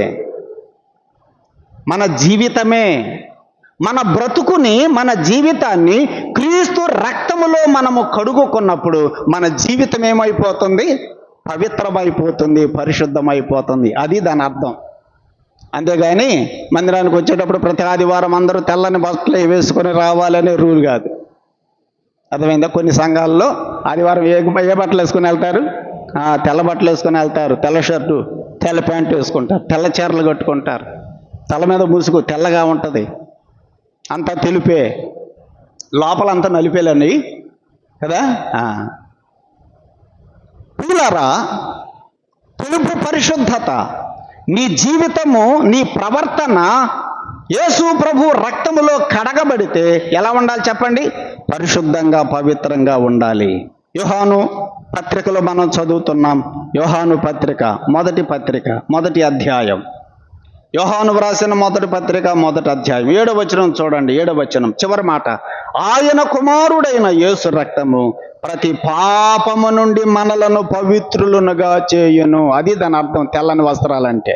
మన జీవితమే. మన బ్రతుకుని, మన జీవితాన్ని క్రీస్తు రక్తములో మనము కడుగుకున్నప్పుడు మన జీవితం ఏమైపోతుంది? పవిత్రమైపోతుంది, పరిశుద్ధమైపోతుంది. అది దాని అర్థం. అంతేగాని మందిరానికి వచ్చేటప్పుడు ప్రతి ఆదివారం అందరూ తెల్లని బట్టలు వేసుకొని రావాలనే రూల్ కాదు. అర్థమైందా? కొన్ని సంఘాల్లో ఆదివారం ఏ బట్టలు వేసుకొని వెళ్తారు? తెల్ల బట్టలు వేసుకొని వెళ్తారు. తెల్ల షర్టు, తెల్ల ప్యాంటు వేసుకుంటారు, తెల్ల చీరలు కట్టుకుంటారు, తల మీద ముసుగు తెల్లగా ఉంటుంది, అంతా తెలుపే, లోపలంతా నలిపేలండి కదా. పిల్లరా, తెలుపు పరిశుద్ధత, నీ జీవితము, నీ ప్రవర్తన యేసు ప్రభు రక్తములో కడగబడితే ఎలా ఉండాలి చెప్పండి? పరిశుద్ధంగా, పవిత్రంగా ఉండాలి. యోహాను పత్రికలో మనం చదువుతున్నాం. యోహాను పత్రిక, మొదటి అధ్యాయం. యోహాను వ్రాసిన మొదటి పత్రిక, మొదటి అధ్యాయం, 7వ వచనం చూడండి. 7వ వచనం చివరి మాట, ఆయన కుమారుడైన యేసు రక్తము ప్రతి పాపము నుండి మనలను పవిత్రులనుగా చేయును. అది దాని అర్థం. తెల్లని వస్త్రాలంటే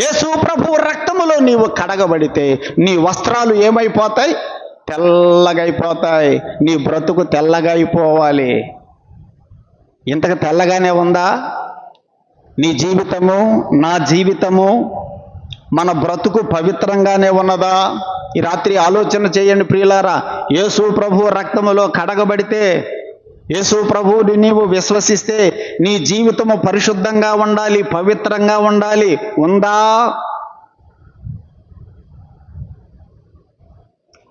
యేసు ప్రభు రక్తములో నీవు కడగబడితే నీ వస్త్రాలు ఏమైపోతాయి? తెల్లగైపోతాయి. నీ బ్రతుకు తెల్లగా అయిపోవాలి. ఇంతకు తెల్లగానే ఉందా నీ జీవితము, నా జీవితము? మన బ్రతుకు పవిత్రంగానే ఉన్నదా? ఈ రాత్రి ఆలోచన చేయండి ప్రియులారా. యేసు ప్రభు రక్తములో కడగబడితే, యేసు ప్రభువుని నీవు విశ్వసిస్తే నీ జీవితము పరిశుద్ధంగా ఉండాలి, పవిత్రంగా ఉండాలి. ఉందా?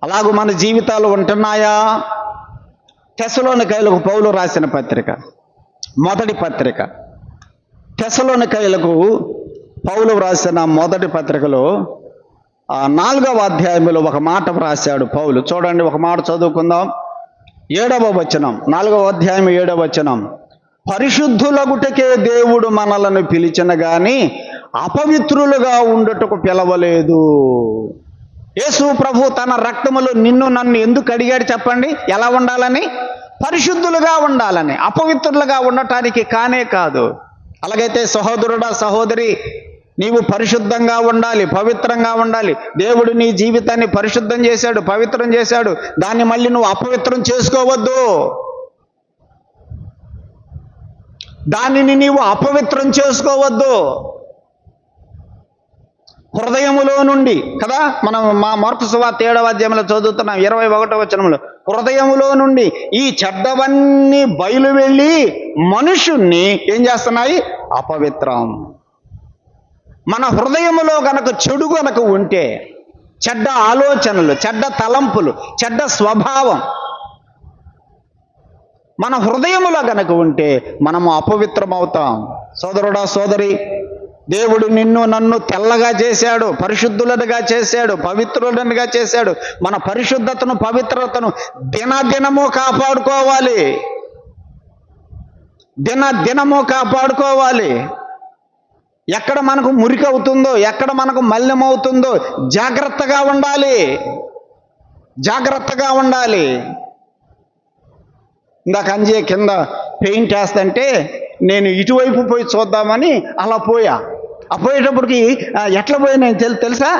అలాగూ మన జీవితాలు ఉంటున్నాయా? తెస్సలోనికైలకు పౌలు రాసిన పత్రిక, మొదటి పత్రిక. తెస్సలోనికైలకు పౌలు రాసిన మొదటి పత్రికలో 4వ అధ్యాయంలో ఒక మాట రాశాడు పౌలు. చూడండి, ఒక మాట చదువుకుందాం. 7వ వచనం, 4వ అధ్యాయం 7వ వచనం. పరిశుద్ధులగుటకే దేవుడు మనలను పిలిచిన గాని అపవిత్రులుగా ఉండుటకు పిలవలేదు. యేసు ప్రభు తన రక్తములో నిన్ను నన్ను ఎందుకు అడిగాడు చెప్పండి? ఎలా ఉండాలని? పరిశుద్ధులుగా ఉండాలని, అపవిత్రులుగా ఉండటానికి కానే కాదు. అలాగైతే సహోదరుడా, సహోదరి, నీవు పరిశుద్ధంగా ఉండాలి, పవిత్రంగా ఉండాలి. దేవుడు నీ జీవితాన్ని పరిశుద్ధం చేశాడు, పవిత్రం చేశాడు. దాన్ని మళ్ళీ నువ్వు అపవిత్రం చేసుకోవద్దు. దానిని నీవు అపవిత్రం చేసుకోవద్దు. హృదయములో నుండి కదా, మనం మార్కు సువార్త 7వ అధ్యాయంలో చదువుతున్నాం, 21వ వచనంలో, హృదయములో నుండి ఈ చెడ్డవన్నీ బయలు వెళ్ళి మనుషుణ్ణి ఏం చేస్తున్నాయి? అపవిత్రం. మన హృదయములో గనక చెడు గనక ఉంటే, చెడ్డ ఆలోచనలు, చెడ్డ తలంపులు, చెడ్డ స్వభావం మన హృదయములో గనక ఉంటే మనము అపవిత్రమవుతాం. సోదరుడా, సోదరి, దేవుడు నిన్ను నన్ను తెల్లగా చేశాడు, పరిశుద్ధులనుగా చేశాడు, పవిత్రులనుగా చేశాడు. మన పరిశుద్ధతను, పవిత్రతను దినదినము కాపాడుకోవాలి. దినదినము కాపాడుకోవాలి. ఎక్కడ మనకు మురికి అవుతుందో, ఎక్కడ మనకు మలినం అవుతుందో జాగ్రత్తగా ఉండాలి, జాగ్రత్తగా ఉండాలి. ఇందాక అంజే కింద పెయింట్ వేస్తుంటే నేను ఇటువైపు పోయి చూద్దామని అలా పోయా. ఆ పోయేటప్పటికి ఎట్లా పోయా నేను తెలుసా?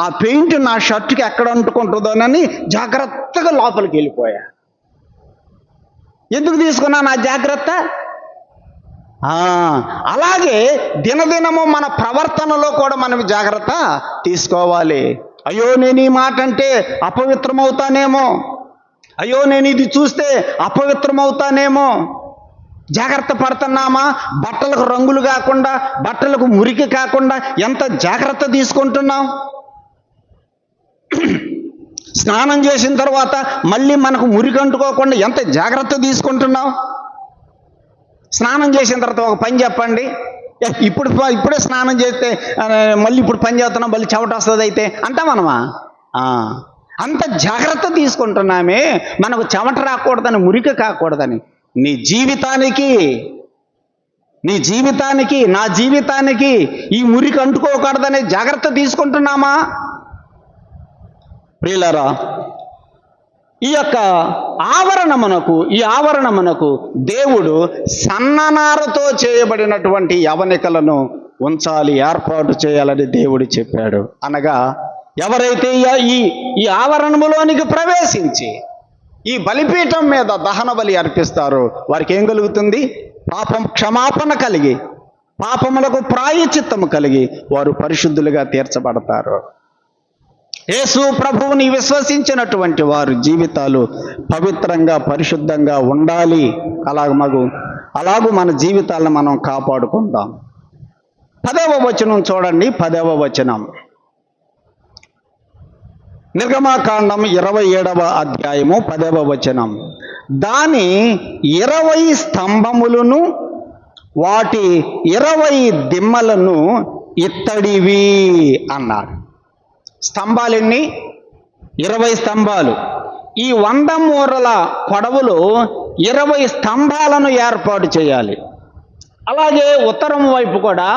ఆ పెయింట్ నా షర్ట్కి ఎక్కడ అంటుకుంటుందోనని జాగ్రత్తగా లోపలికి వెళ్ళిపోయా. ఎందుకు తీసుకున్నాను ఆ జాగ్రత్త? అలాగే దినదినము మన ప్రవర్తనలో కూడా మనం జాగ్రత్త తీసుకోవాలి. అయ్యో, నేను ఈ మాట అంటే అపవిత్రమవుతానేమో, అయ్యో నేను ఇది చూస్తే అపవిత్రమవుతానేమో. జాగ్రత్త పడుతున్నామా? బట్టలకు రంగులు కాకుండా, బట్టలకు మురికి కాకుండా ఎంత జాగ్రత్త తీసుకుంటున్నాం? స్నానం చేసిన తర్వాత మళ్ళీ మనకు మురికి అంటుకోకుండా ఎంత జాగ్రత్త తీసుకుంటున్నావు? స్నానం చేసిన తర్వాత ఒక పని చెప్పండి, ఇప్పుడే స్నానం చేస్తే మళ్ళీ ఇప్పుడు పని చేస్తున్నాం మళ్ళీ చెమట వస్తుంది అయితే అంటా మనమా? అంత జాగ్రత్త తీసుకుంటున్నామే మనకు చెమట రాకూడదని, మురికి కాకూడదని. నీ జీవితానికి నా జీవితానికి ఈ మురికి అంటుకోకూడదనే జాగ్రత్త తీసుకుంటున్నామా? ప్రియులారా, ఈ ఆవరణమునకు దేవుడు సన్ననారతో చేయబడినటువంటి యవనికలను ఉంచాలి, ఏర్పాటు చేయాలని దేవుడు చెప్పాడు. అనగా ఎవరైతే ఈ ఆవరణములోనికి ప్రవేశించి ఈ బలిపీఠం మీద దహన బలి అర్పిస్తారో వారికి ఏం కలుగుతుంది? పాపం క్షమాపణ కలిగి, పాపములకు ప్రాయశ్చిత్తము కలిగి వారు పరిశుద్ధులుగా తీర్చబడతారు. యేసు ప్రభువుని విశ్వసించినటువంటి వారి జీవితాలు పవిత్రంగా పరిశుద్ధంగా ఉండాలి. అలాగూ మన జీవితాలను మనం కాపాడుకుందాం. 10వ వచనం చూడండి. 10వ వచనం నిర్గమాకాండం 27వ అధ్యాయము 10వ వచనం. దాని 20 స్తంభములను వాటి 20 దిమ్మలను ఇత్తడివి అన్నాడు. స్తంభాలెన్ని? 20 స్తంభాలు. ఈ 100 మూరల పొడవులో 20 స్తంభాలను ఏర్పాటు చేయాలి. అలాగే ఉత్తరం వైపు కూడా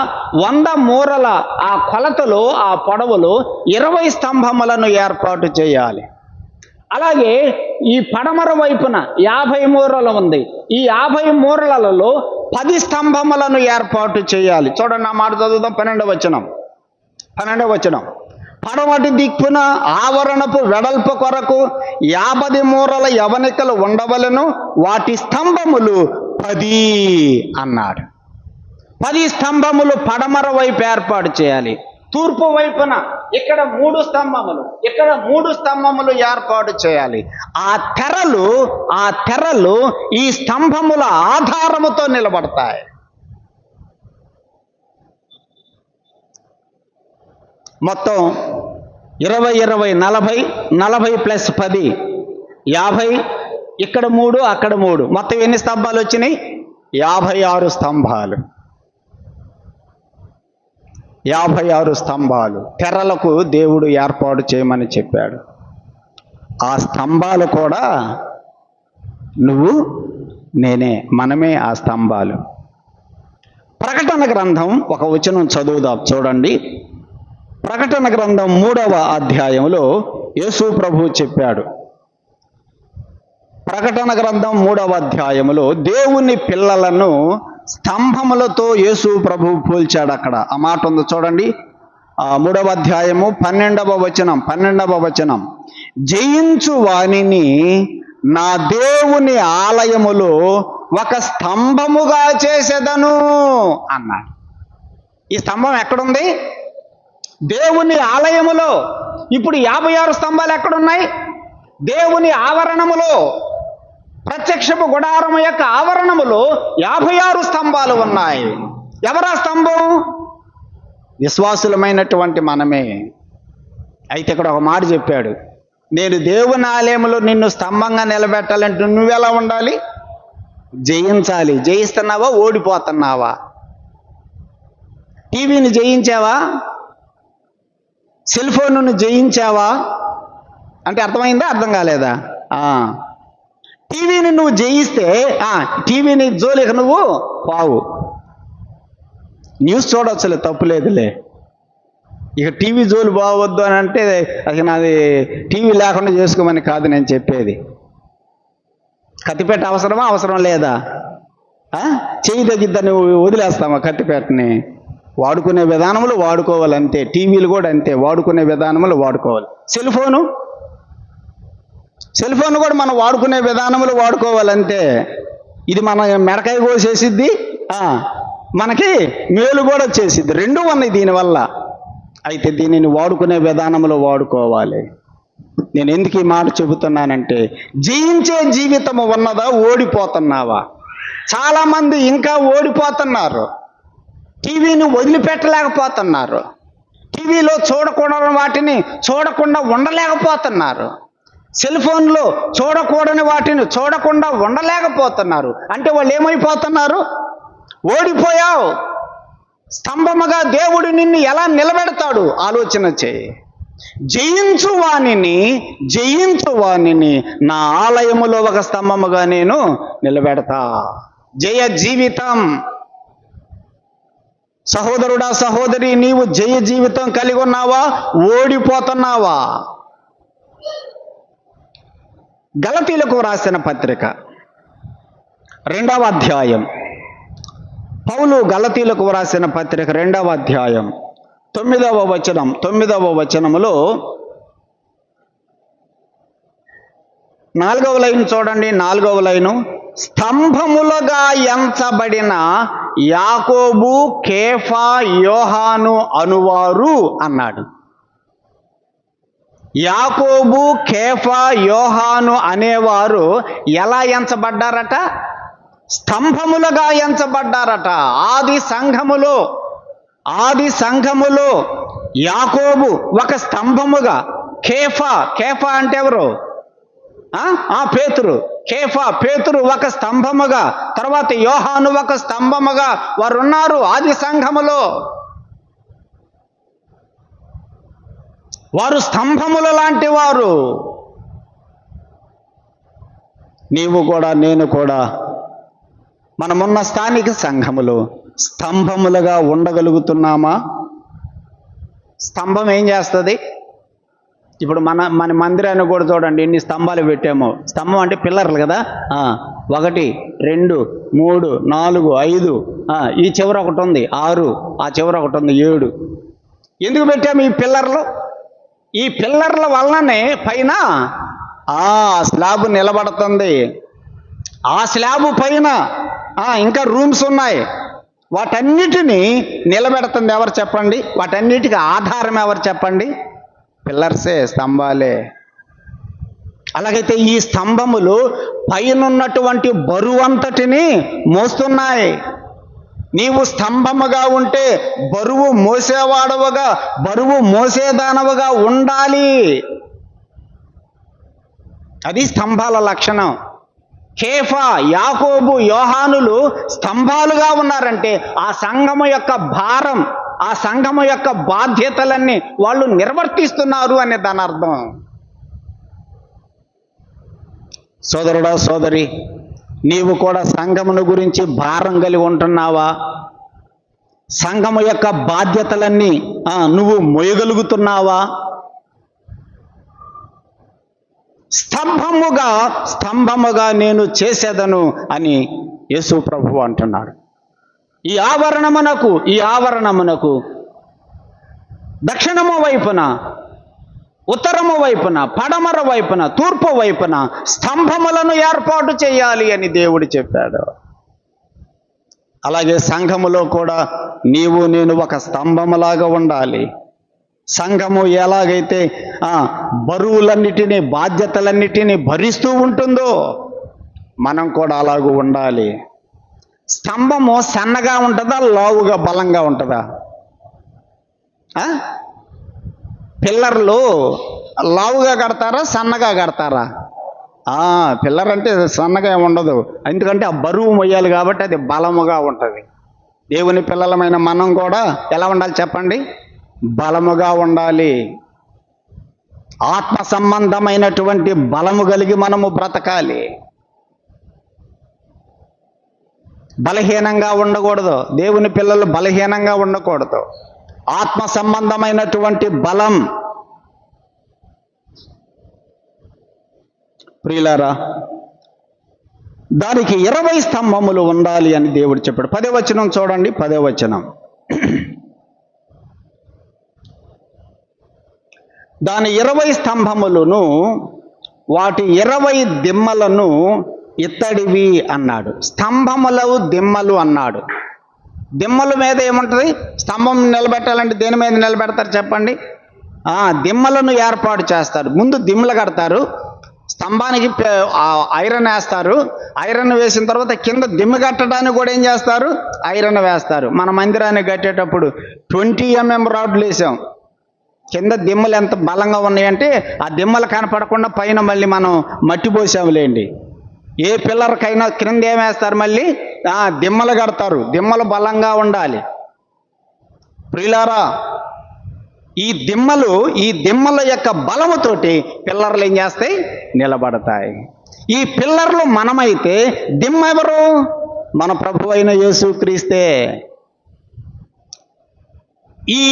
100 మూరల ఆ కొలతలో ఆ పొడవులో 20 స్తంభములను ఏర్పాటు చేయాలి. అలాగే ఈ పడమర వైపున 50 మూరలు ఉంది. ఈ 50 మూరలలో 10 స్తంభములను ఏర్పాటు చేయాలి. చూడండి, ఆ మాట చదువుదాం. 12వ వచనం. పడమటి దిక్కున ఆవరణపు వెడల్పు కొరకు 50 మూరల యవనికలు ఉండవలను, వాటి స్తంభములు 10 అన్నాడు. 10 స్తంభములు పడమర వైపు ఏర్పాటు చేయాలి. తూర్పు వైపున ఇక్కడ 3 స్తంభములు, ఇక్కడ 3 స్తంభములు ఏర్పాటు చేయాలి. ఆ తెరలు ఈ స్తంభముల ఆధారముతో నిలబడతాయి. మొత్తం 20 40 40 ప్లస్ 10 50, ఇక్కడ 3 అక్కడ 3, మొత్తం ఎన్ని స్తంభాలు వచ్చినాయి? 56 స్తంభాలు. 56 స్తంభాలు తెరలకు దేవుడు ఏర్పాటు చేయమని చెప్పాడు. ఆ స్తంభాలు కూడా నువ్వు నేనే, మనమే ఆ స్తంభాలు. ప్రకటన గ్రంథం ఒక వచనం చదువుదాం. చూడండి, ప్రకటన గ్రంథం 3వ అధ్యాయంలో యేసు ప్రభువు చెప్పాడు. ప్రకటన గ్రంథం 3వ అధ్యాయంలో దేవుని పిల్లలను స్తంభములతో యేసు ప్రభువు పోల్చాడు. అక్కడ ఆ మాట ఉంది చూడండి. 3వ అధ్యాయము 12వ వచనం. జయించు వానిని నా దేవుని ఆలయములో ఒక స్తంభముగా చేసేదను అన్నాడు. ఈ స్తంభం ఎక్కడుంది? దేవుని ఆలయములో. ఇప్పుడు 56 స్తంభాలు ఎక్కడున్నాయి? దేవుని ఆవరణములో, ప్రత్యక్షపు గుడారము యొక్క ఆవరణములో 56 స్తంభాలు ఉన్నాయి. ఎవరా స్తంభం? విశ్వాసులమైనటువంటి మనమే. అయితే ఇక్కడ ఒక మాట చెప్పాడు, నేను దేవుని ఆలయంలో నిన్ను స్తంభంగా నిలబెట్టాలంటే నువ్వెలా ఉండాలి? జయించాలి. జయిస్తున్నావా? ఓడిపోతున్నావా? టీవీని జయించావా? సెల్ ఫోన్ను జయించావా? అంటే అర్థమైందా? అర్థం కాలేదా? టీవీని నువ్వు జయిస్తే టీవీని జోలికి నువ్వు పావు. న్యూస్ చూడవచ్చులే, తప్పులేదులే. ఇక టీవీ జోలు బాగవద్దు అని అంటే అది నాది టీవీ లేకుండా చేసుకోమని కాదు నేను చెప్పేది. కత్తిపేట అవసరం లేదా? చేయి తగ్గిద్దని వదిలేస్తామా కత్తిపేటని? వాడుకునే విధానములు వాడుకోవాలి అంతే. టీవీలు కూడా అంతే, వాడుకునే విధానములు వాడుకోవాలి. సెల్ ఫోన్ కూడా మనం వాడుకునే విధానములు వాడుకోవాలంతే. ఇది మన మెడకాయ కోసేసిద్ది, మనకి మేలు కూడా చేసిద్ది. రెండూ ఉన్నాయి దీనివల్ల. అయితే దీనిని వాడుకునే విధానములు వాడుకోవాలి. నేను ఎందుకు ఈ మాట చెబుతున్నానంటే, జయించే జీవితము ఉన్నదా, ఓడిపోతున్నావా? చాలామంది ఇంకా ఓడిపోతున్నారు. టీవీని వదిలిపెట్టలేకపోతున్నారు. టీవీలో చూడకూడని వాటిని చూడకుండా ఉండలేకపోతున్నారు. సెల్ ఫోన్లో చూడకూడని వాటిని చూడకుండా ఉండలేకపోతున్నారు. అంటే వాళ్ళు ఏమైపోతున్నారు? ఓడిపోయావు. స్తంభముగా దేవుడు నిన్ను ఎలా నిలబెడతాడు ఆలోచన చేయి. జయించు వానిని నా ఆలయములో ఒక స్తంభముగా నేను నిలబెడతా. జయ జీవితం. సహోదరుడా, సహోదరి, నీవు జయ జీవితం కలిగి ఉన్నావా? ఓడిపోతున్నావా? గలతీలకు వ్రాసిన పత్రిక 2వ అధ్యాయం. పౌలు గలతీలకు వ్రాసిన పత్రిక 2వ అధ్యాయం 9వ వచనములో 4వ లైన్ చూడండి. 4వ లైను, స్తంభములుగా ఎంచబడిన యాకోబు, కేఫా, యోహాను అనువారు అన్నాడు. యాకోబు, కేఫా, యోహాను అనేవారు ఎలా ఎంచబడ్డారట? స్తంభములుగా ఎంచబడ్డారట. ఆది సంఘములో యాకోబు ఒక స్తంభముగా, కేఫా అంటే ఎవరు? పేతురు ఒక స్తంభముగా, తర్వాత యోహాను ఒక స్తంభముగా వారు ఉన్నారు ఆది సంఘములో. వారు స్తంభముల లాంటి వారు. నీవు కూడా, నేను కూడా మనమున్న స్థానిక సంఘములో స్తంభములుగా ఉండగలుగుతున్నామా? స్తంభం ఏం చేస్తుంది? ఇప్పుడు మన మందిరాన్ని కూడా చూడండి, ఎన్ని స్తంభాలు పెట్టామో. స్తంభం అంటే పిల్లర్లు కదా. 1, 2, 3, 4, 5, ఈ చివర ఒకటి ఉంది 6, ఆ చివర ఒకటి ఉంది 7. ఎందుకు పెట్టాము ఈ పిల్లర్లు? ఈ పిల్లర్ల వలననే పైన స్లాబ్ నిలబడుతుంది. ఆ స్లాబ్ పైన ఇంకా రూమ్స్ ఉన్నాయి. వాటన్నిటినీ నిలబెడుతుంది ఎవరు చెప్పండి? వాటన్నిటికీ ఆధారం ఎవరు చెప్పండి? పిల్లర్సే, స్తంభాలే. అలాగైతే ఈ స్తంభములు పైనున్నటువంటి బరువంతటిని మోస్తున్నాయి. నీవు స్తంభముగా ఉంటే బరువు మోసేవాడవుగా, బరువు మోసేదానవుగా ఉండాలి. అది స్తంభాల లక్షణం. కేఫా, యాకోబు, యోహానులు స్తంభాలుగా ఉన్నారంటే ఆ సంఘము యొక్క భారం, ఆ సంఘము యొక్క బాధ్యతలన్నీ వాళ్ళు నిర్వర్తిస్తున్నారు అనే దాని అర్థం. సోదరుడా, సోదరి, నీవు కూడా సంఘమును గురించి భారం కలిగి ఉంటున్నావా? సంఘము యొక్క బాధ్యతలన్నీ నువ్వు మోయగలుగుతున్నావా? స్తంభముగా నేను చేసేదను అని యేసు ప్రభువు అంటున్నాడు. ఈ ఆవరణమునకు దక్షిణము వైపున, ఉత్తరము వైపున, పడమర వైపున, తూర్పు వైపున స్తంభములను ఏర్పాటు చేయాలి అని దేవుడు చెప్పాడు. అలాగే సంఘములో కూడా నీవు నేను ఒక స్తంభములాగా ఉండాలి. సంఘము ఎలాగైతే బరువులన్నిటినీ, బాధ్యతలన్నిటినీ భరిస్తూ ఉంటుందో మనం కూడా అలాగూ ఉండాలి. స్తంభము సన్నగా ఉంటుందా, లావుగా బలంగా ఉంటుందా? పిల్లర్లు లావుగా కడతారా, సన్నగా కడతారా? పిల్లర్ అంటే సన్నగా ఉండదు, ఎందుకంటే ఆ బరువు మొయ్యాలి కాబట్టి అది బలముగా ఉంటుంది. దేవుని పిల్లలమైన మనం కూడా ఎలా ఉండాలి చెప్పండి? బలముగా ఉండాలి. ఆత్మ సంబంధమైనటువంటి బలము కలిగి మనము బ్రతకాలి. బలహీనంగా ఉండకూడదు. దేవుని పిల్లలు బలహీనంగా ఉండకూడదు. ఆత్మ సంబంధమైనటువంటి బలం. ప్రియులారా, దానికి 20 స్తంభములు ఉండాలి అని దేవుడు చెప్పాడు. 10వ వచనం చూడండి. 10వ వచనం, దాని 20 స్తంభములను, వాటి 20 దిమ్మలను ఇత్తడివి అన్నాడు. స్తంభములు దిమ్మలు అన్నాడు. దిమ్మల మీద ఏముంటుంది? స్తంభం నిలబెట్టాలంటే దేని మీద నిలబెడతారు చెప్పండి? దిమ్మలను ఏర్పాటు చేస్తారు. ముందు దిమ్మలు కడతారు, స్తంభానికి ఐరన్ వేస్తారు. ఐరన్ వేసిన తర్వాత కింద దిమ్మ కట్టడానికి కూడా ఏం చేస్తారు? ఐరన్ వేస్తారు. మన మందిరాన్ని కట్టేటప్పుడు 20 mm రాడ్లు వేసాం. కింద దిమ్మలు ఎంత బలంగా ఉన్నాయంటే ఆ దిమ్మలు కనపడకుండా పైన మళ్ళీ మనం మట్టి పోసాములేండి. ఏ పిల్లర్కైనా క్రింద ఏమేస్తారు, మళ్ళీ దిమ్మలు కడతారు. దిమ్మలు బలంగా ఉండాలి. ప్రియులారా, ఈ దిమ్మల యొక్క బలముతోటి పిల్లర్లు ఏం చేస్తాయి, నిలబడతాయి. ఈ పిల్లర్లు మనమైతే దిమ్మ ఎవరు? మన ప్రభు అయిన యేసుక్రీస్తే. ఈ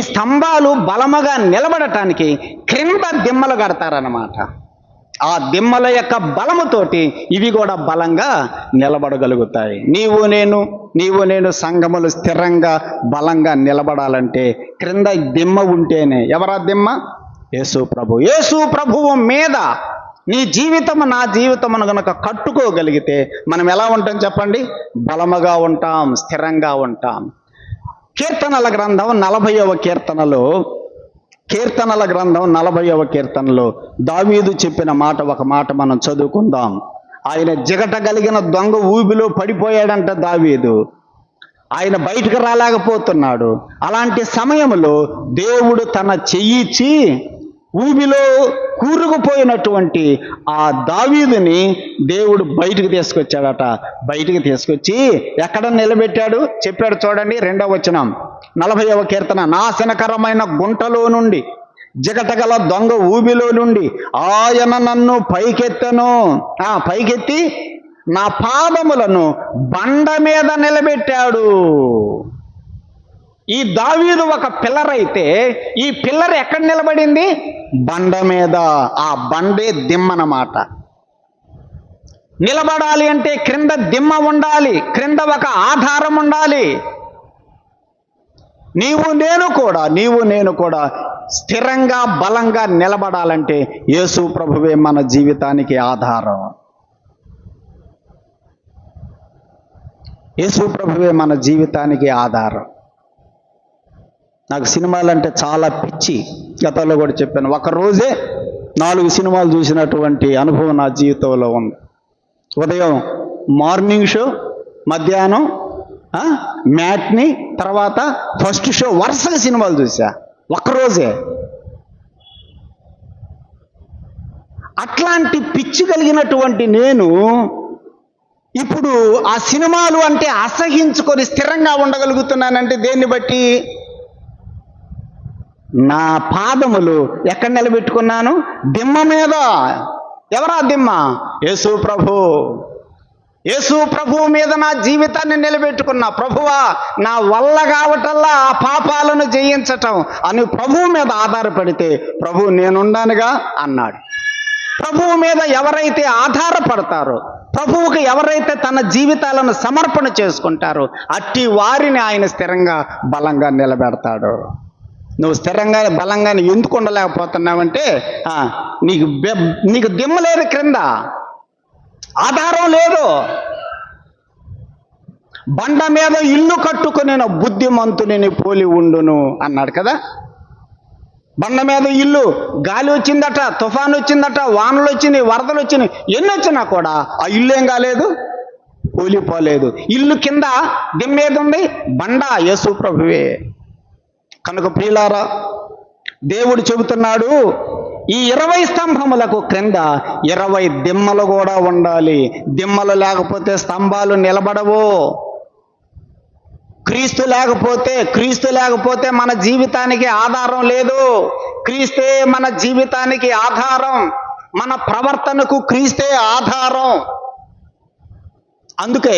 స్తంభాలు బలముగా నిలబడటానికి క్రింద దిమ్మలు కడతారన్నమాట. ఆ దిమ్మల యొక్క బలముతోటి ఇవి కూడా బలంగా నిలబడగలుగుతాయి. నీవు నేను సంఘములు స్థిరంగా బలంగా నిలబడాలంటే క్రింద దిమ్మ ఉంటేనే. ఎవరా దిమ్మ? యేసు ప్రభు. యేసు ప్రభువు మీద నీ జీవితము నా జీవితమును గనక కట్టుకోగలిగితే మనం ఎలా ఉంటాం చెప్పండి? బలముగా ఉంటాం, స్థిరంగా ఉంటాం. కీర్తనల గ్రంథం 40వ కీర్తనలో దావీదు చెప్పిన ఒక మాట మనం చదువుకుందాం. ఆయన జిగటగలిగిన దొంగ ఊబిలో పడిపోయాడంట దావీదు. ఆయన బయటకు రాలేకపోతున్నాడు. అలాంటి సమయంలో దేవుడు తన చెయ్యిచ్చి ఊబిలో కూరుకుపోయినటువంటి ఆ దావీదుని దేవుడు బయటికి తీసుకొచ్చాడట. బయటికి తీసుకొచ్చి ఎక్కడ నిలబెట్టాడు చెప్పాడు. చూడండి 2వ వచనం 40వ కీర్తన. నాశనకరమైన గుంటలో నుండి, జిగటగల దొంగ ఊబిలో నుండి ఆయన నన్ను పైకెత్తి నా పాదములను బండ మీద నిలబెట్టాడు. ఈ దావీదు ఒక పిల్లర్ అయితే ఈ పిల్లర్ ఎక్కడ నిలబడింది? బండ మీద. ఆ బండే దిమ్మనమాట. నిలబడాలి అంటే క్రింద దిమ్మ ఉండాలి, క్రింద ఒక ఆధారం ఉండాలి. నీవు నేను కూడా స్థిరంగా బలంగా నిలబడాలంటే యేసు ప్రభువే మన జీవితానికి ఆధారం. యేసు ప్రభువే మన జీవితానికి ఆధారం. నాకు సినిమాలంటే చాలా పిచ్చి. గతంలో కూడా చెప్పాను. ఒక రోజే 4 సినిమాలు చూసినటువంటి అనుభవం నా జీవితంలో ఉంది. ఉదయం మార్నింగ్ షో, మధ్యాహ్నం మ్యాట్ని, తర్వాత ఫస్ట్ షో, వరుసగా సినిమాలు చూసా ఒక్కరోజే. అట్లాంటి పిచ్చి కలిగినటువంటి నేను ఇప్పుడు ఆ సినిమాలు అంటే అసహించుకొని స్థిరంగా ఉండగలుగుతున్నానంటే దేన్ని బట్టి? నా పాదములు ఎక్కడ నిలబెట్టుకున్నాను? దిమ్మ మీద. ఎవరా దిమ్మ? యేసు ప్రభు. యేసు ప్రభువు మీద నా జీవితాన్ని నిలబెట్టుకున్నా. ప్రభువా, నా వల్ల కావటల్లా ఆ పాపాలను జయించటం అని ప్రభువు మీద ఆధారపడితే ప్రభు నేనుండానుగా అన్నాడు. ప్రభువు మీద ఎవరైతే ఆధారపడతారో, ప్రభువుకి ఎవరైతే తన జీవితాలను సమర్పణ చేసుకుంటారో అట్టి వారిని ఆయన స్థిరంగా బలంగా నిలబెడతాడు. నువ్వు స్థిరంగా బలంగా ఎందుకు ఉండలేకపోతున్నావంటే నీకు దిమ్మ లేదు, క్రింద ఆధారం లేదు. బండ మీద ఇల్లు కట్టుకుని బుద్ధిమంతుని పోలి ఉండును అన్నాడు కదా. బండ మీద ఇల్లు, గాలి వచ్చిందట, తుఫాను వచ్చిందట, వానలు వచ్చినాయి, వరదలు వచ్చినాయి, ఎన్ని వచ్చినా కూడా ఆ ఇల్లు ఏం కాలేదు, కూలిపోలేదు. ఇల్లు కింద దిమ్మేది ఉంది, బండ యేసు ప్రభువే. కనుక ప్రియులారా, దేవుడు చెబుతున్నాడు ఈ 20 స్తంభములకు క్రింద 20 దిమ్మలు కూడా ఉండాలి. దిమ్మలు లేకపోతే స్తంభాలు నిలబడవు. క్రీస్తు లేకపోతే మన జీవితానికి ఆధారం లేదు. క్రీస్తే మన జీవితానికి ఆధారం. మన ప్రవర్తనకు క్రీస్తే ఆధారం. అందుకే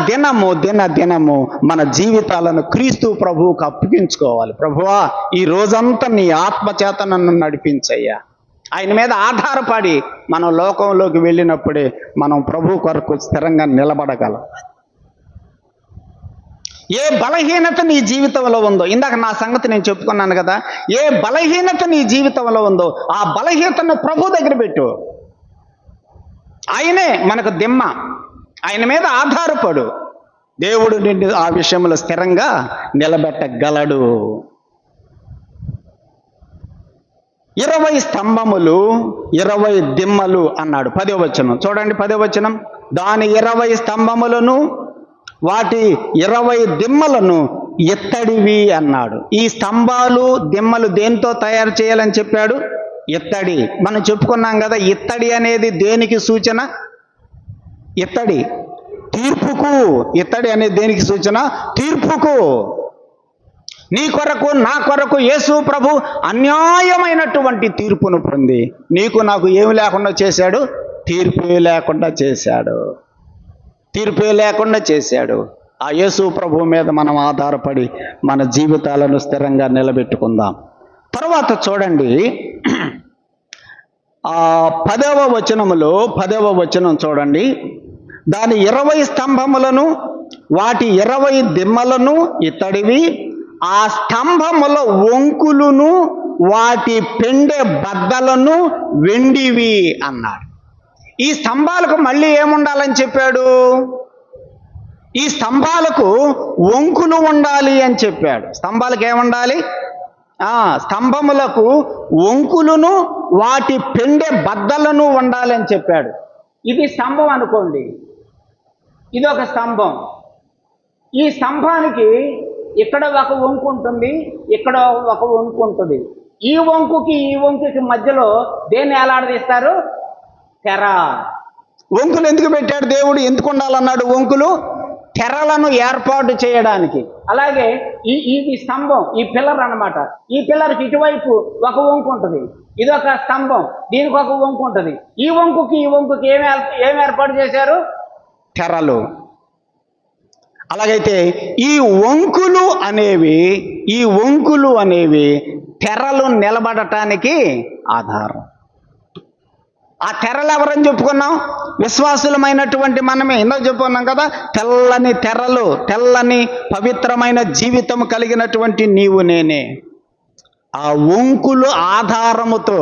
దినము మన జీవితాలను క్రీస్తు ప్రభువుకు అప్పగించుకోవాలి. ప్రభువా, ఈ రోజంతా నీ ఆత్మచేత నన్ను నడిపించయ్యా. ఆయన మీద ఆధారపడి మనం లోకంలోకి వెళ్ళినప్పుడే మనం ప్రభు కొరకు స్థిరంగా నిలబడగలం. ఏ బలహీనత నీ జీవితంలో ఉందో, ఇందాక నా సంగతి నేను చెప్పుకున్నాను కదా, ఏ బలహీనత నీ జీవితంలో ఉందో ఆ బలహీనతను ప్రభు దగ్గర పెట్టు. ఆయనే మనకు దిమ్మ. ఆయన మీద ఆధారపడు. దేవుడు నిన్ను ఆ విషయంలో స్థిరంగా నిలబెట్టగలడు. 20 స్తంభములు 20 దిమ్మలు అన్నాడు. 10వ వచనం చూడండి. 10వ వచనం. దాని 20 స్తంభములను వాటి 20 దిమ్మలను ఇత్తడివి అన్నాడు. ఈ స్తంభాలు దిమ్మలు దేంతో తయారు చేయాలని చెప్పాడు? ఇత్తడి. మనం చెప్పుకున్నాం కదా, ఇత్తడి అనేది దేనికి సూచన? ఇత్తడి తీర్పుకు. ఇత్తడి అనేది దేనికి సూచన? తీర్పుకు. నీ కొరకు నా కొరకు యేసు ప్రభు అన్యాయమైనటువంటి తీర్పును పొంది నీకు నాకు ఏమి లేకుండా చేశాడు? తీర్పే లేకుండా చేశాడు. తీర్పే లేకుండా చేశాడు. ఆ యేసు ప్రభు మీద మనం ఆధారపడి మన జీవితాలను స్థిరంగా నిలబెట్టుకుందాం. తర్వాత చూడండి, 10వ వచనం చూడండి. దాని 20 స్తంభములను వాటి 20 దిమ్మలను ఇత్తడివి, ఆ స్తంభముల వంకులను వాటి పెండె బద్దలను వెండివి అన్నాడు. ఈ స్తంభాలకు మళ్ళీ ఏముండాలని చెప్పాడు? ఈ స్తంభాలకు వంకులు ఉండాలి అని చెప్పాడు. స్తంభాలకు ఏముండాలి? స్తంభములకు వంకులను వాటి పెండె బద్దలను ఉండాలి అని చెప్పాడు. ఇది స్తంభం అనుకోండి, ఇది ఒక స్తంభం. ఈ స్తంభానికి ఇక్కడ ఒక వంకు ఉంటుంది, ఇక్కడ ఒక వంకు ఉంటుంది. ఈ వంకుకి మధ్యలో దేన్ని ఏలాడదీస్తారు? తెర. వంకులు ఎందుకు పెట్టాడు దేవుడు? ఎందుకు ఉండాలన్నాడు వంకులు? తెరలను ఏర్పాటు చేయడానికి. అలాగే ఈ స్తంభం, ఈ పిల్లర్ అన్నమాట. ఈ పిల్లర్కి ఇటువైపు ఒక వంకు ఉంటుంది, ఇది ఒక స్తంభం, దీనికి ఒక వంకు ఉంటుంది. ఈ వంకుకి ఏమి ఏర్పాటు చేశారు? తెరలు. అలాగైతే ఈ వంకులు అనేవి తెరలు నిలబడటానికి ఆధారం. ఆ తెరలు ఎవరని చెప్పుకున్నాం? విశ్వాసులమైనటువంటి మనమే. ఇందాక చెప్పుకున్నాం కదా, తెల్లని తెరలు, తెల్లని పవిత్రమైన జీవితం కలిగినటువంటి నీవు నేనే. ఆ వంకుల ఆధారముతో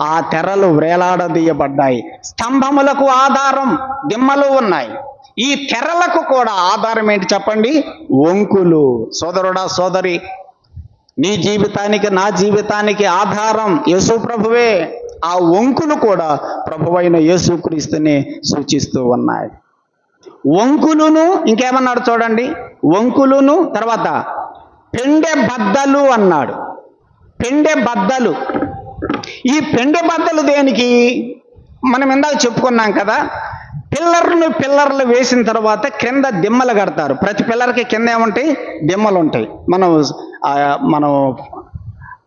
ఆ తెరలు వేలాడదీయబడ్డాయి. స్తంభములకు ఆధారం దిమ్మలు ఉన్నాయి. ఈ తెరలకు కూడా ఆధారం ఏంటి చెప్పండి? వంకులు. సోదరుడా, సోదరి, నీ జీవితానికి నా జీవితానికి ఆధారం యేసు ప్రభువే. ఆ వంకులు కూడా ప్రభువైన యేసుక్రీస్తుని సూచిస్తూ ఉన్నాయి. వంకులును ఇంకేమన్నాడు చూడండి, వంకులును తర్వాత పెండె బద్దలు అన్నాడు. పెండె బద్దలు. ఈ పెండె బద్దలు దేనికి? మనం ఇందాక చెప్పుకున్నాం కదా, పిల్లర్లు వేసిన తర్వాత కింద దిమ్మలు కడతారు. ప్రతి పిల్లర్కి కింద ఏముంటాయి? దిమ్మలు ఉంటాయి. మనం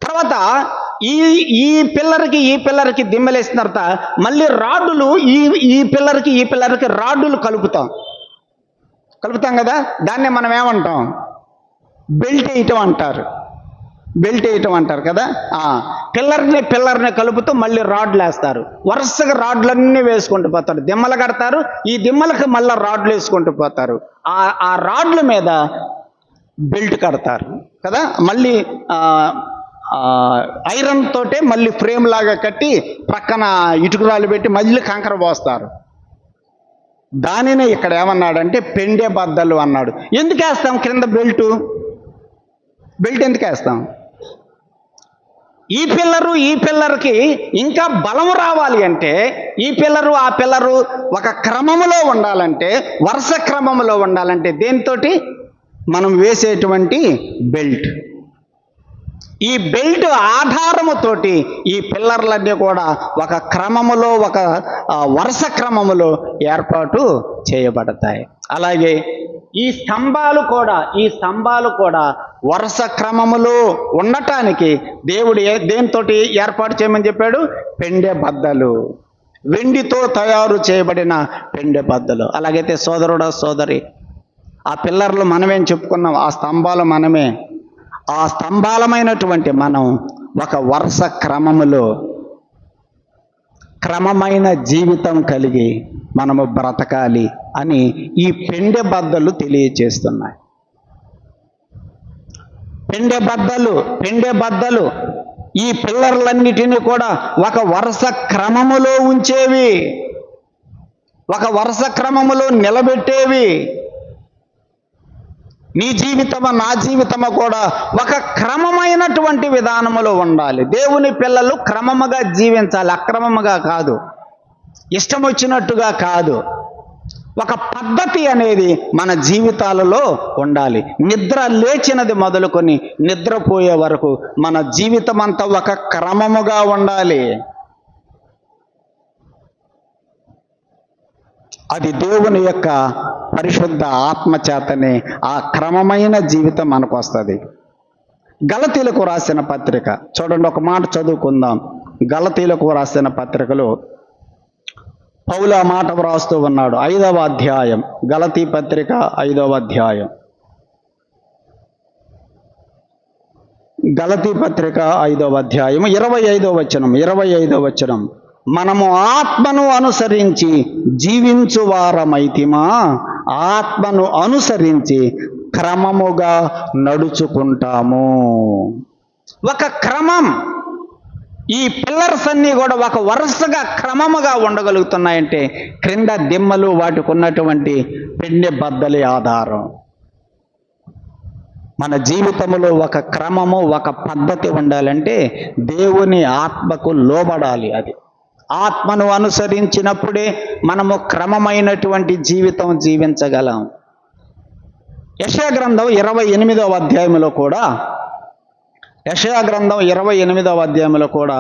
తర్వాత ఈ పిల్లర్కి దిమ్మలు వేసిన తర్వాత మళ్ళీ రాడ్డులు ఈ పిల్లర్కి రాడ్డులు కలుపుతాం కదా, దాన్ని మనం ఏమంటాం? బెల్ట్ వేయటం అంటారు కదా. పిల్లర్ని కలుపుతూ మళ్ళీ రాడ్లు వేస్తారు. వరుసగా రాడ్లన్నీ వేసుకుంటూ పోతారు. దిమ్మలు కడతారు, ఈ దిమ్మలకు మళ్ళీ రాడ్లు వేసుకుంటూ పోతారు. ఆ రాడ్ల మీద బెల్ట్ కడతారు కదా. మళ్ళీ ఐరన్ తోటే మళ్ళీ ఫ్రేమ్ లాగా కట్టి పక్కన ఇటుకురాలు పెట్టి మళ్ళీ కంకర పోస్తారు. దానినే ఇక్కడ ఏమన్నాడంటే పెండె బద్దలు అన్నాడు. ఎందుకు వేస్తాం కింద బెల్ట్ ఎందుకు వేస్తాం? ఈ పిల్లర్కి ఇంకా బలం రావాలి అంటే, ఈ పిల్లరు ఆ పిల్లరు ఒక క్రమములో ఉండాలంటే, వరుస క్రమములో ఉండాలంటే దేనితోటి? మనం వేసేటువంటి బెల్ట్. ఈ బెల్ట్ ఆధారముతోటి ఈ పిల్లర్లన్నీ కూడా ఒక క్రమములో, ఒక వరుస క్రమములో ఏర్పాటు చేయబడతాయి. అలాగే ఈ స్తంభాలు కూడా వరుస క్రమములో ఉండటానికి దేవుడు దేనితోటి ఏర్పాటు చేయమని చెప్పాడు? పెండె బద్దలు. వెండితో తయారు చేయబడిన పెండె బద్దలు. అలాగైతే సోదరుడా, సోదరి, ఆ పిల్లర్లు మనమేం చెప్పుకున్నాం? ఆ స్తంభాలు మనమే. ఆ స్తంభాలమైనటువంటి మనం ఒక వరుస క్రమములో క్రమమైన జీవితం కలిగి మనము బ్రతకాలి అని ఈ పెండె బద్దలు తెలియచేస్తున్నాయి. పెండె బద్దలు ఈ పిల్లర్లన్నిటినీ కూడా ఒక వరుస క్రమములో ఉంచేవి, ఒక వరుస క్రమములో నిలబెట్టేవి. నీ జీవితము నా జీవితము కూడా ఒక క్రమమైనటువంటి విధానములో ఉండాలి. దేవుని పిల్లలు క్రమముగా జీవించాలి, అక్రమముగా కాదు, ఇష్టం వచ్చినట్టుగా కాదు. ఒక పద్ధతి అనేది మన జీవితాలలో ఉండాలి. నిద్ర లేచినది మొదలుకొని నిద్రపోయే వరకు మన జీవితం అంతా ఒక క్రమముగా ఉండాలి. అది దేవుని యొక్క పరిశుద్ధ ఆత్మచేతనే ఆ క్రమమైన జీవితం మనకు వస్తుంది. గలతీలకు రాసిన పత్రిక చూడండి, ఒక మాట చదువుకుందాం. గలతీలకు రాసిన పత్రికలో పౌలు ఆ మాట వ్రాస్తూ ఉన్నాడు. 5వ అధ్యాయం, గలతీ పత్రిక 5వ అధ్యాయం, గలతీ పత్రిక 5వ అధ్యాయం 25వ వచనం. మనము ఆత్మను అనుసరించి జీవించువారమైతిమా, ఆత్మను అనుసరించి క్రమముగా నడుచుకుంటాము. ఒక క్రమం. ఈ పిల్లర్స్ అన్నీ కూడా ఒక వరుసగా క్రమముగా ఉండగలుగుతున్నాయంటే క్రింద దిమ్మలు వాటికి ఉన్నటువంటి పెండె బద్దలి ఆధారం. మన జీవితంలో ఒక క్రమము, ఒక పద్ధతి ఉండాలంటే దేవుని ఆత్మకు లోబడాలి. అది ఆత్మను అనుసరించినప్పుడే మనము క్రమమైనటువంటి జీవితం జీవించగలం. యెషయా గ్రంథం 28వ అధ్యాయంలో కూడా, యెషయా గ్రంథం 28వ అధ్యాయంలో కూడా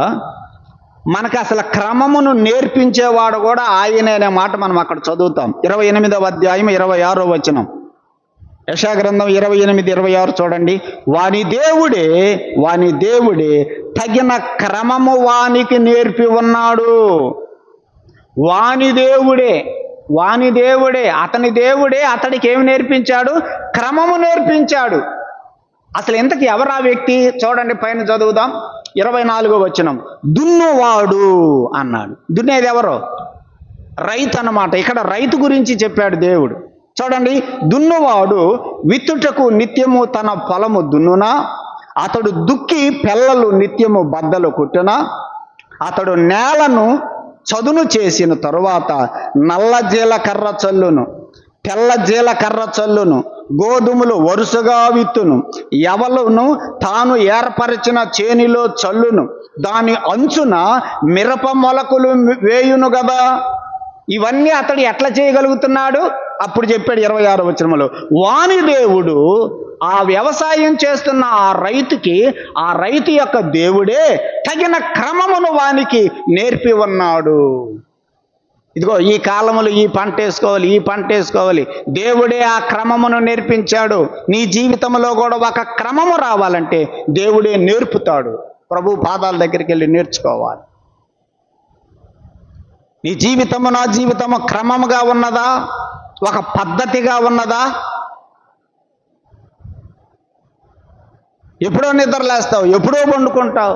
మనకు అసలు క్రమమును నేర్పించేవాడు కూడా ఆయనే అనే మాట మనం అక్కడ చదువుతాం. 28వ అధ్యాయం 26వ వచనం. యెషయా గ్రంథం 28:26 చూడండి. వాని దేవుడే తగిన క్రమము వానికి నేర్పి ఉన్నాడు. వాని దేవుడే అతని దేవుడే అతడికి ఏమి నేర్పించాడు? క్రమము నేర్పించాడు. అసలు ఇంతకీ ఎవరు ఆ వ్యక్తి? చూడండి, పైన చదువుదాం. 24వ వచనం. దున్నువాడు అన్నాడు. దున్నేది ఎవరు? రైతు అన్నమాట. ఇక్కడ రైతు గురించి చెప్పాడు దేవుడు. చూడండి, దున్నువాడు విత్తుటకు నిత్యము తన పొలము దున్నునా, అతడు దుక్కి పెళ్ళలు నిత్యము బద్దలు కొట్టునా, అతడు నేలను చదును చేసిన తరువాత నల్ల జీలకర్ర చల్లును, తెల్ల జీలకర్ర చల్లును, గోధుమలు వరుసగా విత్తును, ఎవలును తాను ఏర్పరిచిన చేనిలో చల్లును, దాని అంచున మిరప మొలకలు వేయును కదా. ఇవన్నీ అతడు ఎట్లా చేయగలుగుతున్నాడు? అప్పుడు చెప్పాడు 26వ వచనంలో, వాని దేవుడు ఆ వ్యవసాయం చేస్తున్న ఆ రైతు యొక్క దేవుడే తగిన క్రమమును వానికి నేర్పి ఉన్నాడు. ఇదిగో ఈ కాలములు ఈ పంట వేసుకోవాలి. దేవుడే ఆ క్రమమును నేర్పించాడు. నీ జీవితంలో కూడా ఒక క్రమము రావాలంటే దేవుడే నేర్పుతాడు. ప్రభు పాదాల దగ్గరికి వెళ్ళి నేర్చుకోవాలి. నీ జీవితము నా జీవితము క్రమముగా ఉన్నదా? ఒక పద్ధతిగా ఉన్నదా? ఎప్పుడో నిద్రలేస్తావు, ఎప్పుడో వండుకుంటావు.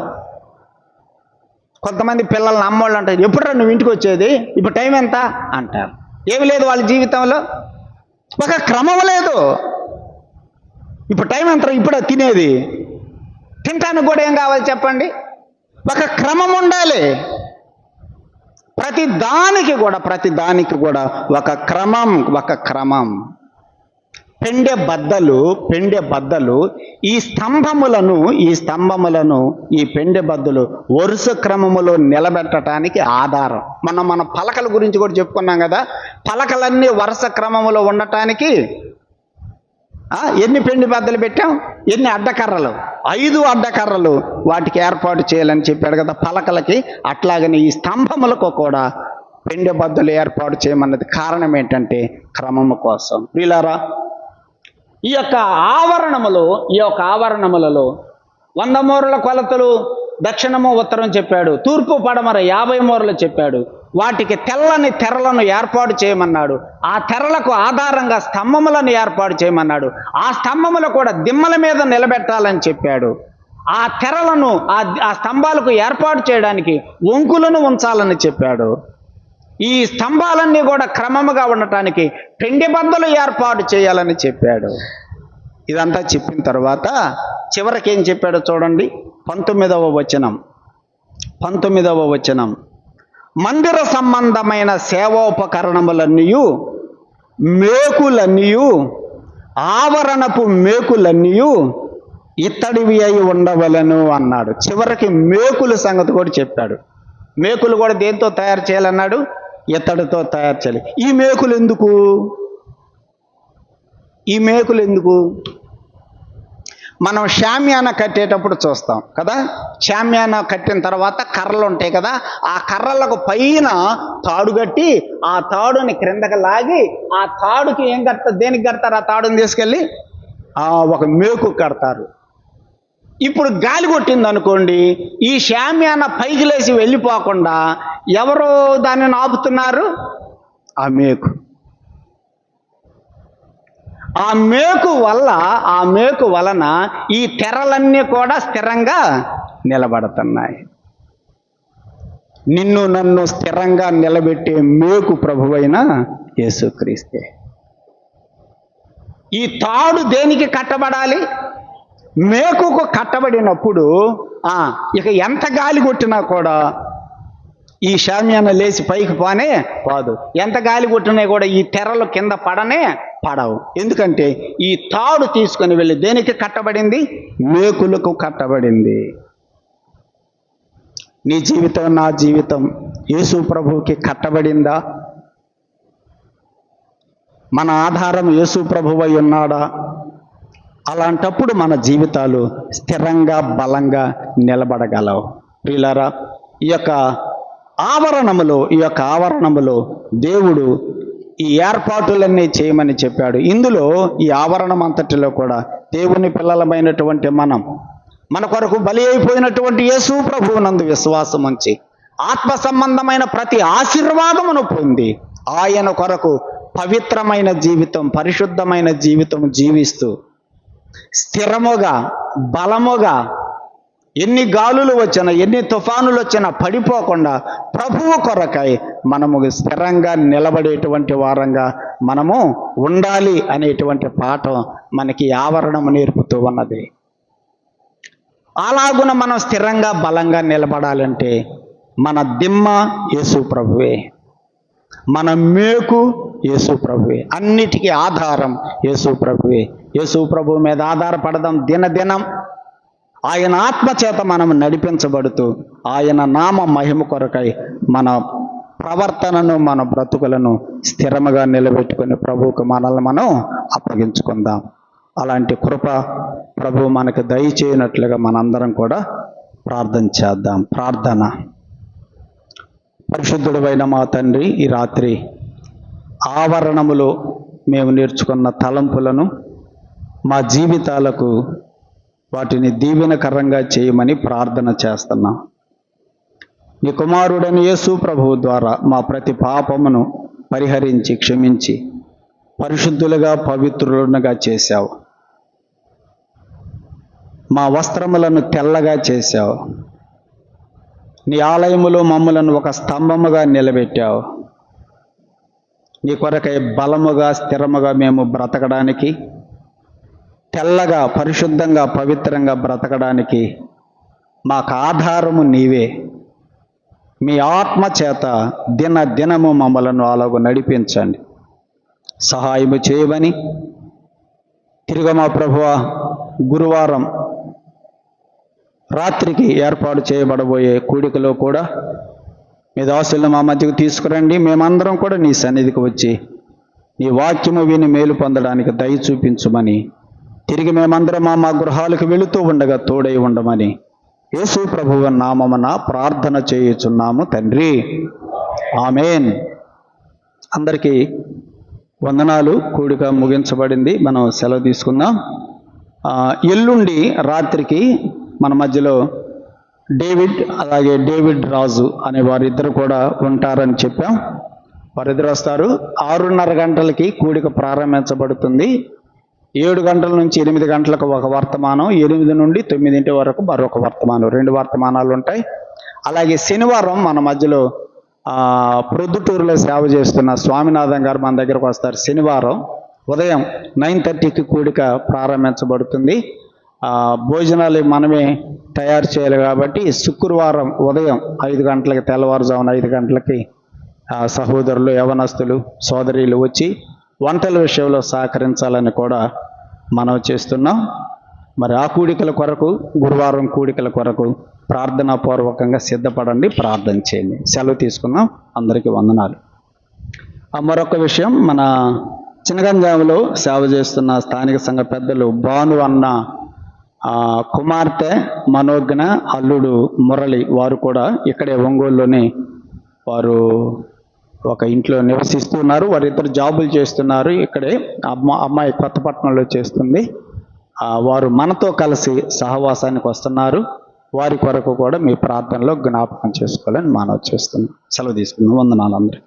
కొంతమంది పిల్లల్ని అమ్మోళ్ళు అంటారు, ఎప్పుడురా నువ్వు ఇంటికి వచ్చేది, ఇప్పుడు టైం ఎంత అంటారు. ఏమి లేదు వాళ్ళ జీవితంలో, ఒక క్రమం లేదు. ఇప్పుడు టైం ఎంత, ఇప్పుడు తినేది, తినటానికి కూడా ఏం కావాలి చెప్పండి? ఒక క్రమం ఉండాలి. ప్రతి దానికి కూడా ఒక క్రమం. పెండె బద్దలు ఈ స్తంభములను ఈ పెండె బద్దలు వరుస క్రమములో నిలబెట్టడానికి ఆధారం. మన పలకల గురించి కూడా చెప్పుకున్నాం కదా. పలకలన్నీ వరుస క్రమములో ఉండటానికి ఎన్ని పెండె బద్దలు పెట్టాం? ఎన్ని అడ్డకర్రలు? 5 అడ్డకర్రలు వాటికి ఏర్పాటు చేయాలని చెప్పాడు కదా పలకలకి. అట్లాగని ఈ స్తంభములకు కూడా పెండె బద్దలు ఏర్పాటు చేయమన్నది కారణం ఏంటంటే క్రమము కోసం. ప్రియులారా, ఈ యొక్క ఆవరణములలో 100 మూరల కొలతలు దక్షిణము ఉత్తరం చెప్పాడు, తూర్పు పడమర 50 మూరలు చెప్పాడు. వాటికి తెల్లని తెరలను ఏర్పాటు చేయమన్నాడు. ఆ తెరలకు ఆధారంగా స్తంభములను ఏర్పాటు చేయమన్నాడు. ఆ స్తంభములు కూడా దిమ్మల మీద నిలబెట్టాలని చెప్పాడు. ఆ తెరలను ఆ స్తంభాలకు ఏర్పాటు చేయడానికి వంకులను ఉంచాలని చెప్పాడు. ఈ స్తంభాలన్నీ కూడా క్రమముగా ఉండటానికి పెండె బద్దలు ఏర్పాటు చేయాలని చెప్పాడు. ఇదంతా చెప్పిన తర్వాత చివరికి ఏం చెప్పాడో చూడండి. 19వ వచనం. మందిర సంబంధమైన సేవోపకరణములన్నీయు మేకులన్నీయు ఆవరణపు మేకులన్నీయు ఇత్తడివి అయి ఉండవలను అన్నాడు. చివరికి మేకుల సంగతి కూడా చెప్పాడు. మేకులు కూడా దేంతో తయారు చేయాలన్నాడు? ఇత్తడితో తయారు చేయాలి. ఈ మేకులు ఎందుకు? ఈ మేకులు ఎందుకు? మనం షామ్యానా కట్టేటప్పుడు చూస్తాం కదా, షామ్యానా కట్టిన తర్వాత కర్రలు ఉంటాయి కదా, ఆ కర్రలకు పైన తాడు కట్టి ఆ తాడుని క్రిందకి లాగి ఆ తాడుకి ఏం కడతారు, దేనికి కడతారు? ఆ తాడుని తీసుకెళ్ళి ఒక మేకు కడతారు. ఇప్పుడు గాలి కొట్టింది అనుకోండి, ఈ షామ్యానా పైకి లేచి వెళ్ళిపోకుండా ఎవరు దానిని ఆపుతున్నారు? ఆ మేకు. ఆ మేకు వలన ఈ తెరలన్నీ కూడా స్థిరంగా నిలబడుతున్నాయి. నిన్ను నన్ను స్థిరంగా నిలబెట్టే మేకు ప్రభువైన యేసుక్రీస్తే. ఈ తాడు దేనికి కట్టబడాలి? మేకుకు కట్టబడినప్పుడు ఇక ఎంత గాలి కొట్టినా కూడా ఈ షామ్యానా లేచి పైకి పోదు. ఎంత గాలి కొట్టినా కూడా ఈ తెరలు కింద పడవు. ఎందుకంటే ఈ తాడు తీసుకొని వెళ్ళి దేనికి కట్టబడింది? మేకులకు కట్టబడింది. నీ జీవితం, నా జీవితం యేసు ప్రభువుకి కట్టబడిందా? మన ఆధారం యేసు ప్రభువై ఉన్నాడా? అలాంటప్పుడు మన జీవితాలు స్థిరంగా బలంగా నిలబడగలవు. ప్రియులారా, ఈ యొక్క ఆవరణములో దేవుడు ఈ ఏర్పాటులన్నీ చేయమని చెప్పాడు. ఇందులో ఈ ఆవరణం అంతటిలో కూడా దేవుని పిల్లలమైనటువంటి మన కొరకు బలి అయిపోయినటువంటి యేసు ప్రభువునందు విశ్వాసం ఉంచి ఆత్మ సంబంధమైన ప్రతి ఆశీర్వాదమును పొంది ఆయన కొరకు పవిత్రమైన జీవితం, పరిశుద్ధమైన జీవితం జీవిస్తూ స్థిరముగా బలముగా ఎన్ని గాలులు వచ్చినా ఎన్ని తుఫానులు వచ్చినా పడిపోకుండా ప్రభువు కొరకై మనము స్థిరంగా నిలబడేటువంటి వారంగా మనము ఉండాలి అనేటువంటి పాఠం మనకి ఆవరణము నేర్పుతూ ఉన్నది. అలాగున మనం స్థిరంగా బలంగా నిలబడాలంటే మన దిమ్మ యేసు ప్రభువే, మన మేకు యేసు ప్రభువే, అన్నిటికీ ఆధారం యేసు ప్రభువే. యేసు ప్రభువు మీద ఆధారపడదాం. దినదినం ఆయన ఆత్మచేత మనం నడిపించబడుతూ ఆయన నామ మహిమ కొరకై మన ప్రవర్తనను, మన బ్రతుకులను స్థిరముగా నిలబెట్టుకుని ప్రభువుకు మనల్ని మనం అప్పగించుకుందాం. అలాంటి కృప ప్రభువు మనకు దయచేయనట్లుగా మనందరం కూడా ప్రార్థన చేద్దాం. ప్రార్థన. పరిశుద్ధుడైన మా తండ్రి, ఈ రాత్రి ఆవరణములో మేము నేర్చుకున్న తలంపులను మా జీవితాలకు వాటిని దీవెనకరంగా చేయమని ప్రార్థన చేస్తున్నాం. నీ కుమారుడని యేసు ప్రభువు ద్వారా మా ప్రతి పాపమును పరిహరించి క్షమించి పరిశుద్ధులుగా పవిత్రులుగా చేశావు. మా వస్త్రములను తెల్లగా చేశావు. నీ ఆలయములో మమ్ములను ఒక స్తంభముగా నిలబెట్టావు. నీ కొరకై బలముగా స్థిరముగా మేము బ్రతకడానికి, తెల్లగా పరిశుద్ధంగా పవిత్రంగా బ్రతకడానికి మాకు ఆధారము నీవే. మీ ఆత్మ చేత దినము మమ్మలను అలాగూ నడిపించండి, సహాయము చేయమని తిరిగి మా ప్రభువా గురువారం రాత్రికి ఏర్పాటు చేయబడబోయే కూడికలో కూడా మీ దాసులను మా మధ్యకు తీసుకురండి. మేమందరం కూడా నీ సన్నిధికి వచ్చి నీ వాక్యము విని మేలు పొందడానికి దయ చూపించమని, తిరిగి మేమందరం మా గృహాలకు వెళుతూ ఉండగా తోడై ఉండమని యేసు ప్రభువు నామమున ప్రార్థన చేయుచున్నాము తండ్రి. ఆమేన్. అందరికీ వందనాలు. కూడిక ముగించబడింది. మనం సెలవు తీసుకుందాం. ఎల్లుండి రాత్రికి మన మధ్యలో డేవిడ్ రాజు అనే వారిద్దరు కూడా ఉంటారని చెప్పాం. వారిద్దరు వస్తారు. 6:30 గంటలకి కూడిక ప్రారంభించబడుతుంది. 7 గంటల నుంచి 8 గంటలకు ఒక వర్తమానం, 8 నుండి 9 వరకు మరొక వర్తమానం, 2 వర్తమానాలు ఉంటాయి. అలాగే శనివారం మన మధ్యలో ప్రొద్దుటూరులో సేవ చేస్తున్న స్వామినాథన్ గారు మన దగ్గరకు వస్తారు. శనివారం ఉదయం 9:30కి కూడిక ప్రారంభించబడుతుంది. భోజనాలు మనమే తయారు చేయాలి కాబట్టి శుక్రవారం ఉదయం 5 గంటలకి, తెల్లవారుజామున 5 గంటలకి సహోదరులు, యవనస్తులు, సోదరీలు వచ్చి వంటల విషయంలో సహకరించాలని కూడా మనం చేస్తున్నాం. మరి ఆ కూడికల కొరకు, గురువారం కూడికల కొరకు ప్రార్థనాపూర్వకంగా సిద్ధపడండి, ప్రార్థన చేయండి. సెలవు తీసుకున్నాం. అందరికీ వందనాలు. మరొక విషయం, మన చినగంజాములో సేవ చేస్తున్న స్థానిక సంఘ పెద్దలు భాను అన్న కుమార్తె మనోజ్ఞ, అల్లుడు మురళి వారు కూడా ఇక్కడే ఒంగోలులోనే వారు ఒక ఇంట్లో నివసిస్తున్నారు. వారిద్దరు జాబులు చేస్తున్నారు. ఇక్కడే అమ్మాయి కొత్తపట్నంలో చేస్తుంది. వారు మనతో కలిసి సహవాసానికి వస్తున్నారు. వారి కొరకు కూడా మీ ప్రార్థనలో జ్ఞాపకం చేసుకోవాలని మనవి చేస్తున్నాం. సెలవు తీసుకుందాం. వందనాలు అందరికీ.